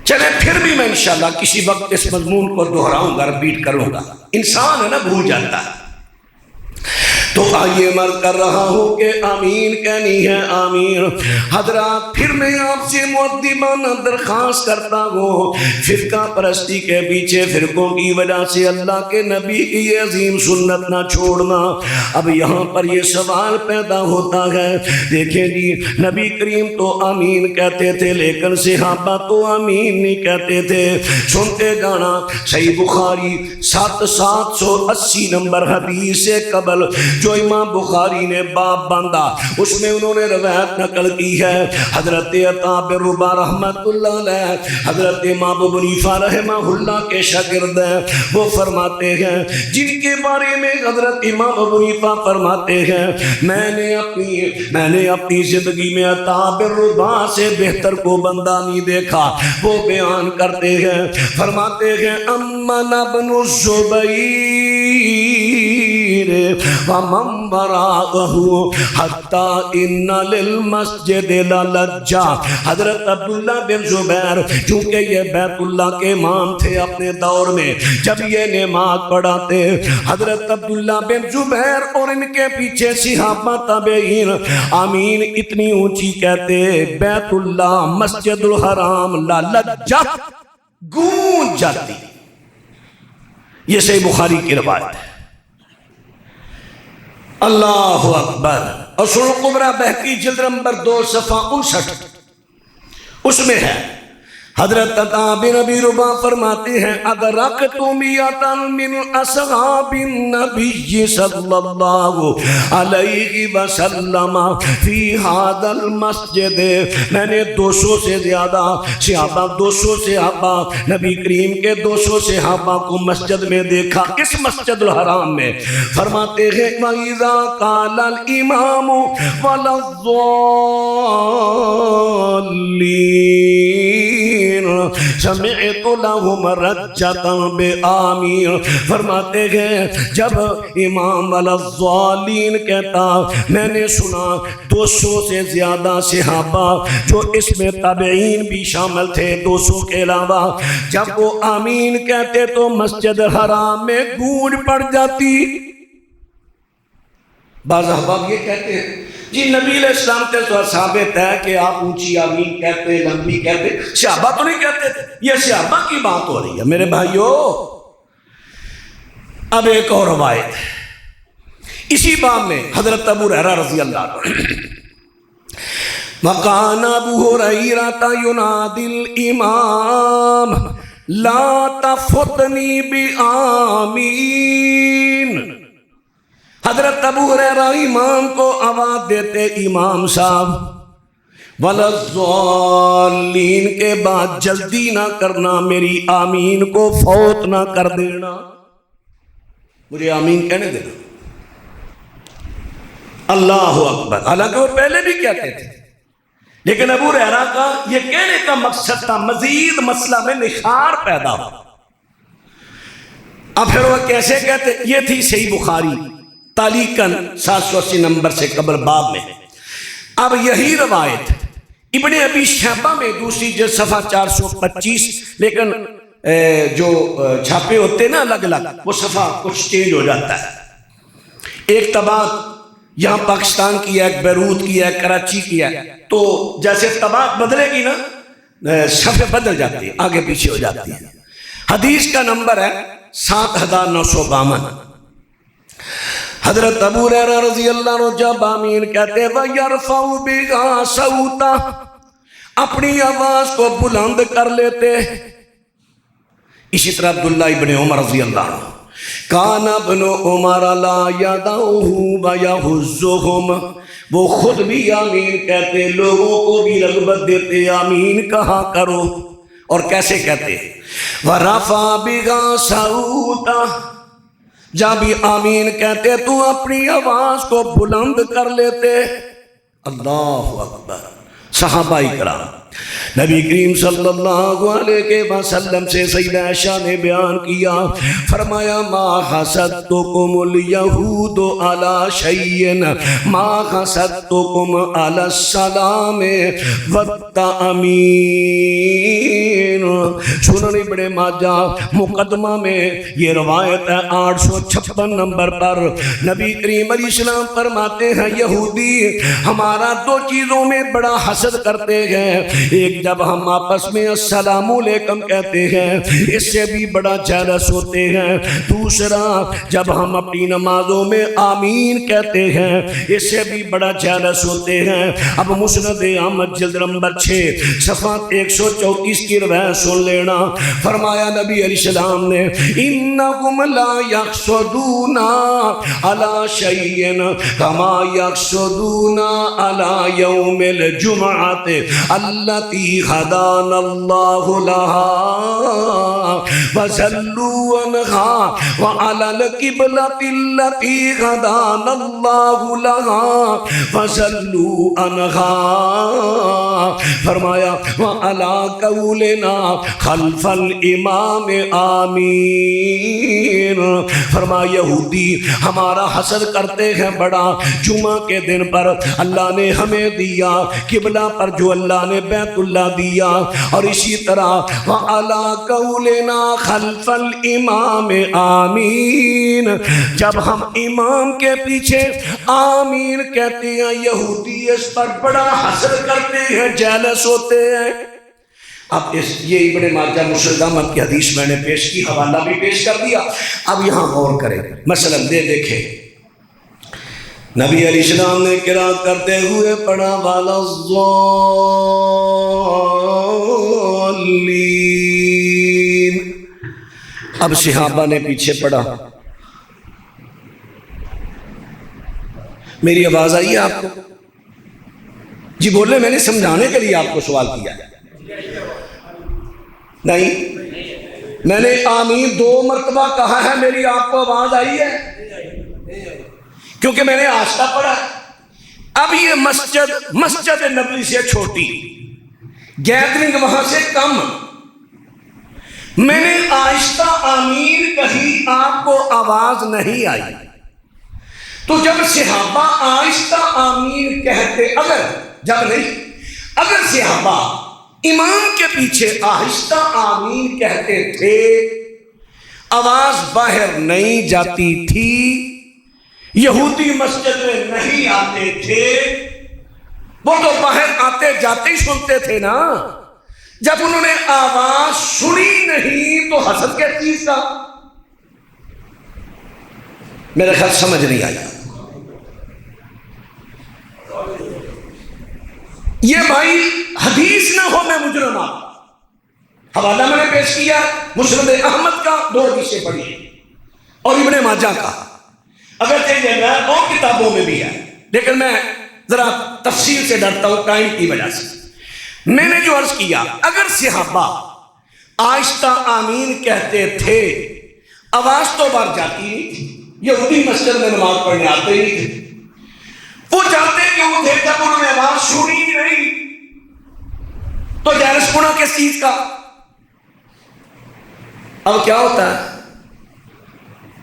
چلے پھر بھی میں انشاءاللہ کسی وقت اس مضمون کو دہراؤں گا، رپیٹ کروں گا، انسان ہے نا بھول جاتا ہے۔ تو آئیے مرد کر رہا ہوں کہ آمین کہنی ہے، آمین۔ حضرات پھر میں آپ سے مؤدبانہ درخواست کرتا ہوں، فرقہ پرستی کے پیچھے فرقوں کی وجہ سے اللہ کے نبی کی یہ عظیم سنت نہ چھوڑنا۔ اب یہاں پر یہ سوال پیدا ہوتا ہے، دیکھیں جی نبی کریم تو آمین کہتے تھے، لیکن صحابہ تو آمین نہیں کہتے تھے۔ سنتے جانا، صحیح بخاری 780 نمبر حدیث سے قبل جو امام بخاری نے باب باندھا، اس میں انہوں نے روایت نقل کی ہے، حضرت عطا بن رباح رحمت اللہ علیہ، حضرت امام ابو حنیفہ رحمہ اللہ کے شاگرد ہیں، وہ فرماتے ہیں، جن کے بارے میں حضرت امام ابو حنیفہ فرماتے ہیں میں نے اپنی زندگی میں عطا بن رباح سے بہتر کو بندہ نہیں دیکھا۔ وہ بیان کرتے ہیں، فرماتے ہیں امن ابن الزبیر ومن براءه حتى ان للمسجد للجا۔ حضرت عبداللہ بن زبیر چونکہ یہ بیت اللہ کے امام تھے اپنے دور میں، جب یہ نماز پڑھاتے حضرت عبداللہ بن زبیر اور ان کے پیچھے صحابہ تابعین آمین اتنی اونچی کہتے، بیت اللہ مسجد الحرام للجا گونج جاتی۔ یہ صحیح بخاری کی روایت ہے۔ اللہ اکبر۔ اور سنن کبریٰ بہقی جلد نمبر 2 صفحہ 59 اس میں ہے، حضرت عطا بن ابی رباح فرماتے ہیں ادرکت میۃ من اصحاب النبی صلی اللہ علیہ وسلم فی ھذا المسجد، میں نے 200 سے زیادہ صحابہ 200 صحابہ نبی کریم کے 200 صحابہ کو مسجد میں دیکھا، اس مسجد الحرام میں۔ فرماتے ہیں وَإِذَا قَالَ الْإِمَامُ وَلَا الضَّالِّينَ سمعت لهم رجتا بآمین، فرماتے ہیں جب امام الضالین کہتا میں نے سنا 200 سے زیادہ صحابہ جو اس میں تابعین بھی شامل تھے 200 کے علاوہ، جب وہ آمین کہتے تو مسجد حرام میں گونج پڑ جاتی۔ بعض احباب یہ کہتے ہیں جی نبی علیہ السلام تے تو ثابت ہے کہ آپ اونچی آمین کہتے لمبی کہتے، صحابہ تو نہیں کہتے تھے، یہ صحابہ کی بات ہو رہی ہے میرے بھائیو۔ اب ایک اور روایت اسی باب میں، حضرت ابو ہریرہ رضی اللہ عنہ، وَقَانَ أَبُو هُرَيْرَةَ يُنَادِي الْإِمَامَ لَا تَفُتْنِي بِآمِينَ، حضرت ابو ہریرہ امام کو آواز دیتے امام صاحب وَلَا الضَّالِّينَ کے بعد جلدی نہ کرنا، میری آمین کو فوت نہ کر دینا، مجھے آمین کہنے دینا۔ اللہ اکبر، حالانکہ وہ پہلے بھی کہتے تھے، لیکن ابو ہریرہ کا یہ کہنے کا مقصد تھا مزید مسئلہ میں نخار پیدا ہو۔ اب پھر وہ کیسے کہتے، یہ تھی صحیح بخاری تعلیقاً 780 نمبر سے قبل باب میں۔ اب یہی روایت ابن ابی شیبہ میں دوسری جلد صفحہ 425، لیکن جو چھاپے ہوتے نا الگ الگ وہ صفحہ کچھ چینج ہو جاتا ہے، ایک طباعت یہاں پاکستان کی ہے، ایک بیروت کی ہے، کراچی کی ہے، تو جیسے طباعت بدلے گی نا صفحے بدل جاتی ہے، آگے پیچھے ہو جاتی ہے۔ حدیث کا نمبر ہے 7952۔ حضرت ابو ہریرہ رضی اللہ عنہ جب آمین کہتے وَيَرْفَعُ بِهَا صَوْتَهُ، اپنی آواز کو بلند کر لیتے۔ اسی طرح عبداللہ ابن عمر رضی اللہ عنہ، کان ابن عمر لا يَدَعُهُ وَيَهُزُّهُمْ، وہ خود بھی آمین کہتے، لوگوں کو بھی رغبت دیتے آمین کہا کرو، اور کیسے کہتے وَرَفَعَ بِهَا صَوْتَهُ، جب بھی آمین کہتے تو اپنی آواز کو بلند کر لیتے۔ اللہ اکبر۔ صحابہ کرام نبی کریم صلی اللہ علیہ وسلم سے سیدہ عائشہ نے بیان کیا، فرمایا ما حسدتکم الیہود علی شیئن ما حسدتکم علی السلام والتأمین۔ سنن ابن ماجہ مقدمہ میں یہ روایت ہے 856 نمبر پر۔ نبی کریم علیہ السلام فرماتے ہیں یہودی ہمارا 2 چیزوں میں بڑا حسد کرتے ہیں، ایک جب ہم آپس میں السلام علیکم کہتے ہیں اس سے بھی بڑا جیلس ہوتے ہیں، دوسرا جب ہم اپنی نمازوں میں آمین کہتے ہیں اس سے بھی بڑا جیلس ہوتے ہیں۔ اب مسند احمد جلد نمبر 6 صفحہ 134 کی روایت سن لینا، فرمایا نبی علیہ السلام نے انہم لا یحسدون علی شیئن کما یحسدون علی یوم الجمعۃ التی ہدانا اللہ لها فصلوا عنها وعلى القبلة التي هدانا الله لها فصلوا عنها، فرمایا وعلى قولنا خلف الامام آمین۔ فرمایا یہودی ہمارا حسد کرتے ہیں بڑا، جمعہ کے دن پر اللہ نے ہمیں دیا قبلہ پر جو اللہ نے بیت اللہ دیا، اور اسی طرح وَعَلَىٰ قَوْلِنَا خَلْفَ الْإِمَامِ آمین، جب ہم امام کے پیچھے آمین کہتے ہیں یہودی اس پر بڑا حسد کرتے ہیں، جیلس ہوتے ہیں۔ اب یہ ابن ماجہ مسند احمد کی حدیث میں نے پیش کی، حوالہ بھی پیش کر دیا۔ اب یہاں غور کریں، مثلا دیکھیں نبی علیہ السلام نے قرات کرتے ہوئے پڑھا والا الضالین. اب صحابہ نے پیچھے پڑھا. میری آواز آئی ہے آپ کو؟ جی بولے، میں نے سمجھانے کے لیے آپ کو سوال کیا. نہیں، میں نے آمین 2 مرتبہ کہا ہے. میری آپ کو آواز آئی ہے؟ کیونکہ میں نے آہستہ پڑھا. اب یہ مسجد نبوی سے چھوٹی، گیدرنگ وہاں سے کم. میں نے آہستہ آمین کہی، آپ کو آواز نہیں آئی. تو جب صحابہ آہستہ آمین کہتے، اگر صحابہ امام کے پیچھے آہستہ آمین کہتے تھے، آواز باہر نہیں جاتی تھی، یہودی مسجد میں نہیں آتے تھے، وہ تو باہر آتے جاتے ہی سنتے تھے نا. جب انہوں نے آواز سنی نہیں تو حسد کس چیز کا؟ میرا خیال سمجھ نہیں آیا. یہ بھائی حدیث نہ ہو میں مجرم آپ. حوالہ میں نے پیش کیا مسند احمد کا، 2 حدیثیں پڑھی اور ابن ماجہ کا. اگر چاہیے میں 2 کتابوں میں بھی ہے، لیکن میں ذرا تفصیل سے ڈرتا ہوں ٹائم کی وجہ سے. میں نے جو عرض کیا، اگر صحابہ آہستہ آمین کہتے تھے، آواز تو باہر جاتی نہیں تھی. یہودی مسجد میں نماز پڑھنے آتے نہیں تھے. وہ جانتے کیوں تھے؟ جب انہوں نے آواز سنی نہیں تو جالس پونا کس چیز کا؟ اب کیا ہوتا ہے؟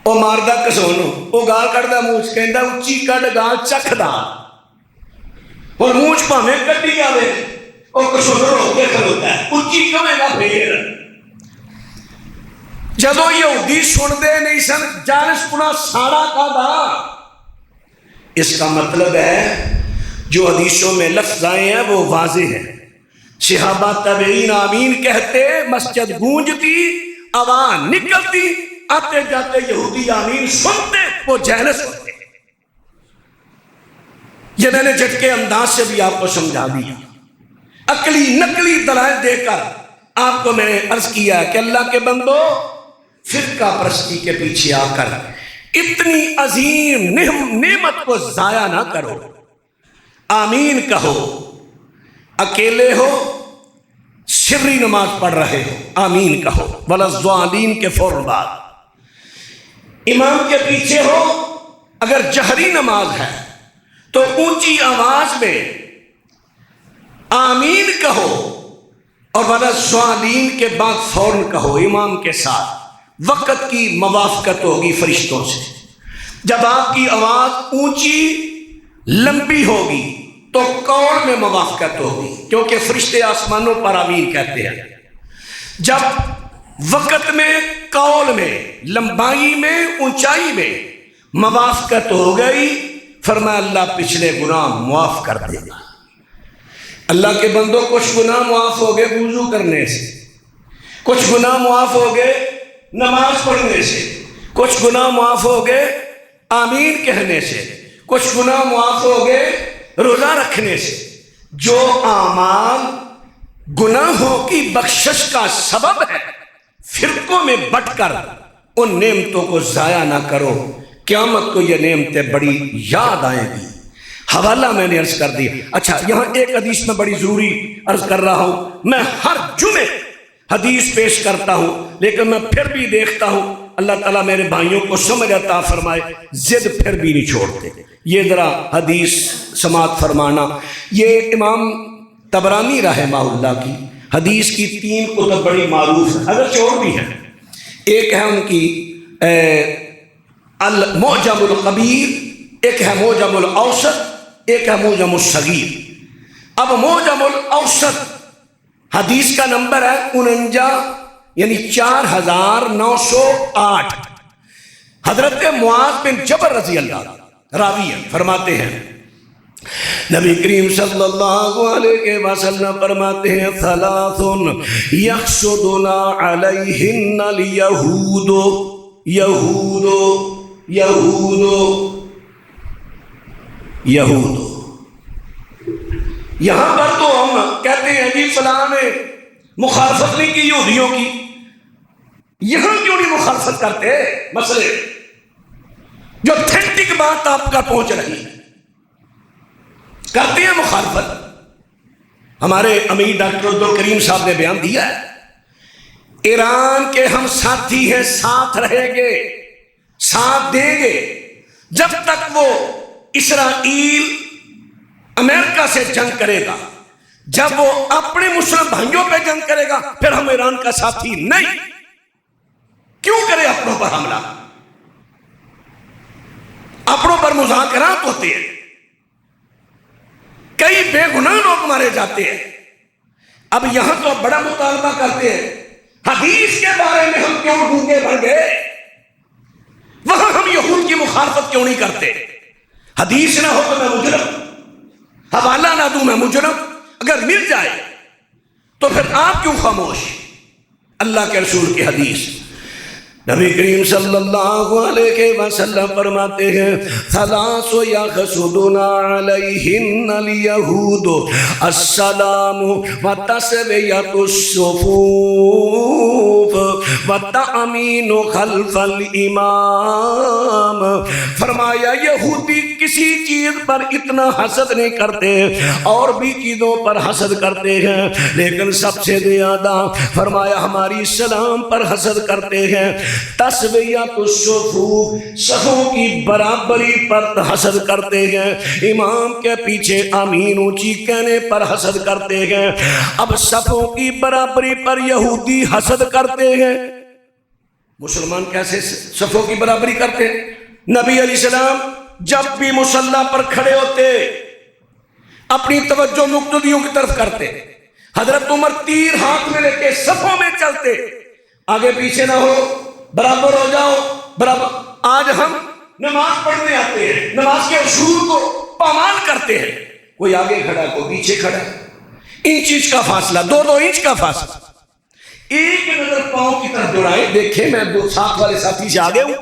وہ ماردہ کسونو، وہ گال کڑدا موچ کہندا اچھی کڈ گال چکھدا، اور موچ پاویں کڈی آوے وہ کسونو رو کے کھلوتا ہے، اچھی کمے گا پھر. جدو یہودی سن دے نہیں سن جالس پونا ساڑا کا دا. اس کا مطلب ہے جو حدیثوں میں لفظ آئے ہیں وہ واضح ہیں. صحابہ تابعین آمین کہتے، مسجد گونجتی، آواز نکلتی، آتے جاتے یہودی آمین سنتے، وہ جالس ہوتے. یہ میں نے جھٹکے انداز سے بھی آپ کو سمجھا دیا. عقلی نقلی دلائل دے کر آپ کو میں نے عرض کیا کہ اللہ کے بندو، فرقہ پرستی کے پیچھے آ کر اتنی عظیم نعمت کو ضائع نہ کرو. آمین کہو، اکیلے ہو، سری نماز پڑھ رہے ہو، آمین کہو. وَلَضَّالِينَ کے فوراً بعد امام کے پیچھے ہو، اگر جہری نماز ہے تو اونچی آواز میں آمین کہو، اور وَلَضَّالِينَ کے بعد فوراً کہو امام کے ساتھ. وقت کی موافقت ہوگی فرشتوں سے. جب آپ کی آواز اونچی لمبی ہوگی تو قول میں موافقت ہوگی، کیونکہ فرشتے آسمانوں پر آمین کہتے ہیں. جب وقت میں، قول میں، لمبائی میں، اونچائی میں موافقت ہو گئی، فرمایا اللہ پچھلے گناہ معاف کر دے گا. اللہ کے بندوں کچھ گناہ معاف ہو گئے وضو کرنے سے، کچھ گناہ معاف ہو گئے نماز پڑھنے سے، کچھ گناہ معاف ہو گئے آمین کہنے سے، کچھ گناہ معاف ہو گئے روزہ رکھنے سے. جو اعمال گناہوں کی بخشش کا سبب ہے، فرقوں میں بٹ کر ان نعمتوں کو ضائع نہ کرو. قیامت کو یہ نعمتیں بڑی یاد آئیں گی. حوالہ میں نے عرض کر دیا. اچھا، یہاں ایک حدیث میں بڑی ضروری عرض کر رہا ہوں. میں ہر جمعے حدیث پیش کرتا ہوں، لیکن میں پھر بھی دیکھتا ہوں اللہ تعالیٰ میرے بھائیوں کو سمجھ عطا فرمائے، ضد پھر بھی نہیں چھوڑتے. یہ ذرا حدیث سماعت فرمانا. یہ امام طبرانی رحمہ اللہ کی حدیث کی 3 کتب بڑی معروف ہیں، اگر اور بھی ہیں. ایک ہے ان کی المعجم الکبیر، ایک ہے معجم الاوسط، ایک ہے معجم الصغیر. اب معجم الاوسط حدیث کا نمبر ہے 49، یعنی 4908. حضرت معاذ بن جبل رضی اللہ راوی ہیں، فرماتے ہیں نبی کریم صلی اللہ علیہ وسلم فرماتے ہیں ثلاث یحسدنا علیہن الیہود. یہود. یہاں پر تو ہم کہتے ہیں جی فلاں نے مخالفت نہیں کی یہودیوں کی، یہاں کیوں نہیں مخالفت کرتے؟ مسئلے جو اتھینٹک بات آپ کا پہنچ رہی ہے کرتے ہیں مخالفت. ہمارے امیر ڈاکٹر عبدالکریم صاحب نے بیان دیا ہے، ایران کے ہم ساتھی ہیں، ساتھ رہیں گے، ساتھ دیں گے جب تک وہ اسرائیل امریکہ سے جنگ کرے گا. جب وہ اپنے مسلم بھائیوں پہ جنگ کرے گا پھر ہم ایران کا ساتھی نہیں. کیوں کرے اپنوں پر حملہ؟ اپنوں پر مذاکرات ہوتے ہیں، کئی بے گناہ لوگ مارے جاتے ہیں. اب یہاں تو بڑا مطالبہ کرتے ہیں، حدیث کے بارے میں ہم کیوں ڈونگے بھر گئے؟ وہاں ہم یہود کی مخالفت کیوں نہیں کرتے؟ حدیث نہ ہو تو میں مجرم، حوالہ نہ دوں میں مجرم، اگر مل جائے تو پھر آپ کیوں خاموش؟ اللہ کے رسول کی حدیث، نبی کریم صلی اللہ علیہ وسلم فرماتے ہیں ثلاث یحسدنا علیہن الیہود السلام وتسویۃ الصفوف وتأمین خلف الامام. فرمایا یہودی کسی چیز پر اتنا حسد نہیں کرتے، اور بھی چیزوں پر حسد کرتے ہیں، لیکن سب سے زیادہ فرمایا ہماری سلام پر حسد کرتے ہیں. تسویۃ الصفوف، صفوں کی برابری پر حسد کرتے ہیں، امام کے پیچھے آمین اونچی کہنے پر حسد کرتے ہیں. اب صفوں کی برابری پر یہودی حسد کرتے ہیں، مسلمان کیسے صفوں کی برابری کرتے ہیں؟ نبی علیہ السلام جب بھی مصلی پر کھڑے ہوتے اپنی توجہ مقتدیوں کی طرف کرتے. حضرت عمر تیر ہاتھ میں لے کے صفوں میں چلتے، آگے پیچھے نہ ہو، برابر ہو جاؤ، برابر. آج ہم نماز پڑھنے آتے ہیں، نماز کے اصول کو پامال کرتے ہیں، کوئی آگے کھڑا کوئی پیچھے کھڑا، انچ کا فاصلہ، 2 انچ کا فاصلہ. ایک نظر پاؤں کی طرف دوڑائیں، دیکھیں میں ساتھ والے ساتھی سے آگے ہوں،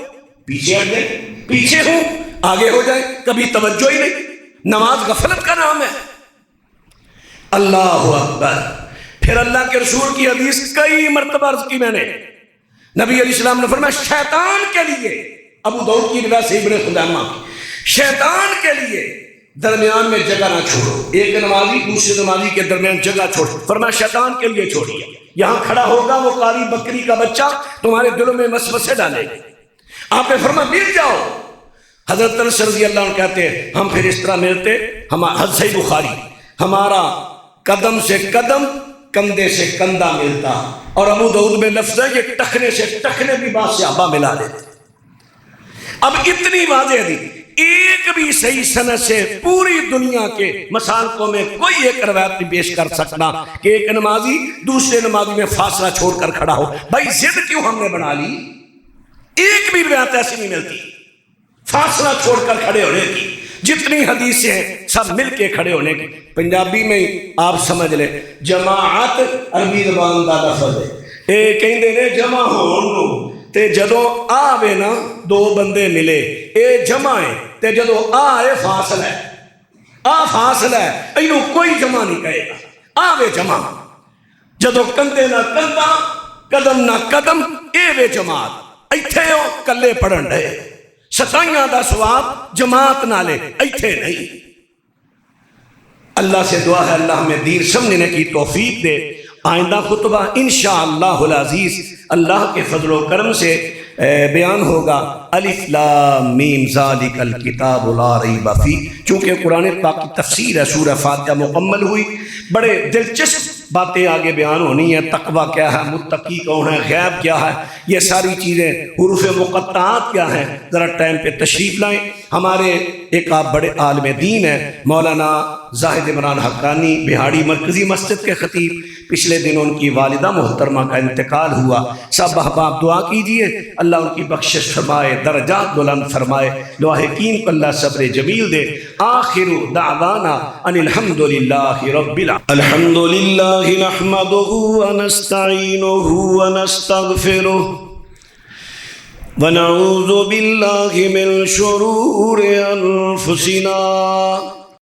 پیچھے ہٹ جائیں، پیچھے ہوں آگے ہو جائیں، کبھی توجہ ہی نہیں. نماز غفلت کا نام ہے. اللہ اکبر. پھر اللہ کے رسول کی حدیث کئی مرتبہ عرض کی میں نے، نبی علیہ السلام نے فرمایا شیطان کے لیے، ابو داؤد کی روایت سے ابن خزیمہ، شیطان کے لیے درمیان میں جگہ نہ چھوڑو. ایک نمازی دوسرے نمازی کے درمیان جگہ چھوڑو، فرمایا شیطان کے لیے چھوڑیے. یہاں کھڑا ہوگا وہ کالی بکری کا بچہ تمہارے دلوں میں وسوسے ڈالے گا. آپ نے فرمایا مل جاؤ. حضرت انس رضی اللہ عنہ کہتے ہیں ہم پھر اس طرح ملتے، صحیح بخاری، ہمارا قدم سے قدم کندھے سے کندھا ملتا، اور ابو داؤد میں لفظ ہے یہ ٹخنے سے ٹخنے بھی بات سے آبا ملا دیتے. اب اتنی واضح دی، ایک بھی صحیح سند سے پوری دنیا کے مسالکوں میں کوئی ایک روایت نہیں پیش کر سکتا کہ ایک نمازی دوسرے نمازی میں فاصلہ چھوڑ کر کھڑا ہو. بھائی ضد کیوں ہم نے بنا لی؟ ایک بھی روایت ایسی نہیں ملتی فاصلہ چھوڑ کر کھڑے ہونے کی. جتنی حدیثیں ہیں سب مل کے کھڑے ہونے کی. پنجابی میں آپ سمجھ لیں جماعت عربی زبان دا لفظ ہے. اے کہندے نے جمع ہون نو تے جدوں آوے نا دو بندے ملے اے جمع ہے، تے جدوں آئے فاصلہ ہے. آ فاصلہ ہے، اینو کوئی جمع نہیں کہے گا. آوے جمع، جدوں کندھے نہ کندھا قدم نہ قدم اے وے جماعت. ایتھے ہو کلے پڑھن رہے، ستائیاں دا ثواب جماعت نالے ایتھے نہیں. اللہ سے دعا ہے اللہ ہمیں دین سمجھنے کی توفیق دے. آئندہ خطبہ انشاءاللہ العزیز اللہ کے فضل و کرم سے بیان ہوگا الف لام میم ذالک الکتاب لا ریب فیہ. چونکہ قرآن پاک کی تفسیر ہے، سورہ فاتحہ مکمل ہوئی، بڑے دلچسپ باتیں آگے بیان ہونی ہیں. تقویٰ کیا ہے، متقی کون ہے، غیب کیا ہے، یہ ساری چیزیں، حروف مقطعات کیا ہیں، ذرا ٹائم پہ تشریف لائیں. ہمارے ایک آپ بڑے عالم دین ہیں مولانا زاہد عمران حقانی بہاڑی مرکزی مسجد کے خطیب، پچھلے دن ان کی والدہ محترمہ کا انتقال ہوا. سب احباب دعا کیجئے اللہ ان کی بخشش فرمائے، درجات بلند فرمائے، لاحقین کو اللہ صبر جمیل دے. آخر دعوانا ان الحمدللہ رب العالمین. الحمدللہ نحمده ونستعینه ونستغفره ونعوذ باللہ من شرور انفسنا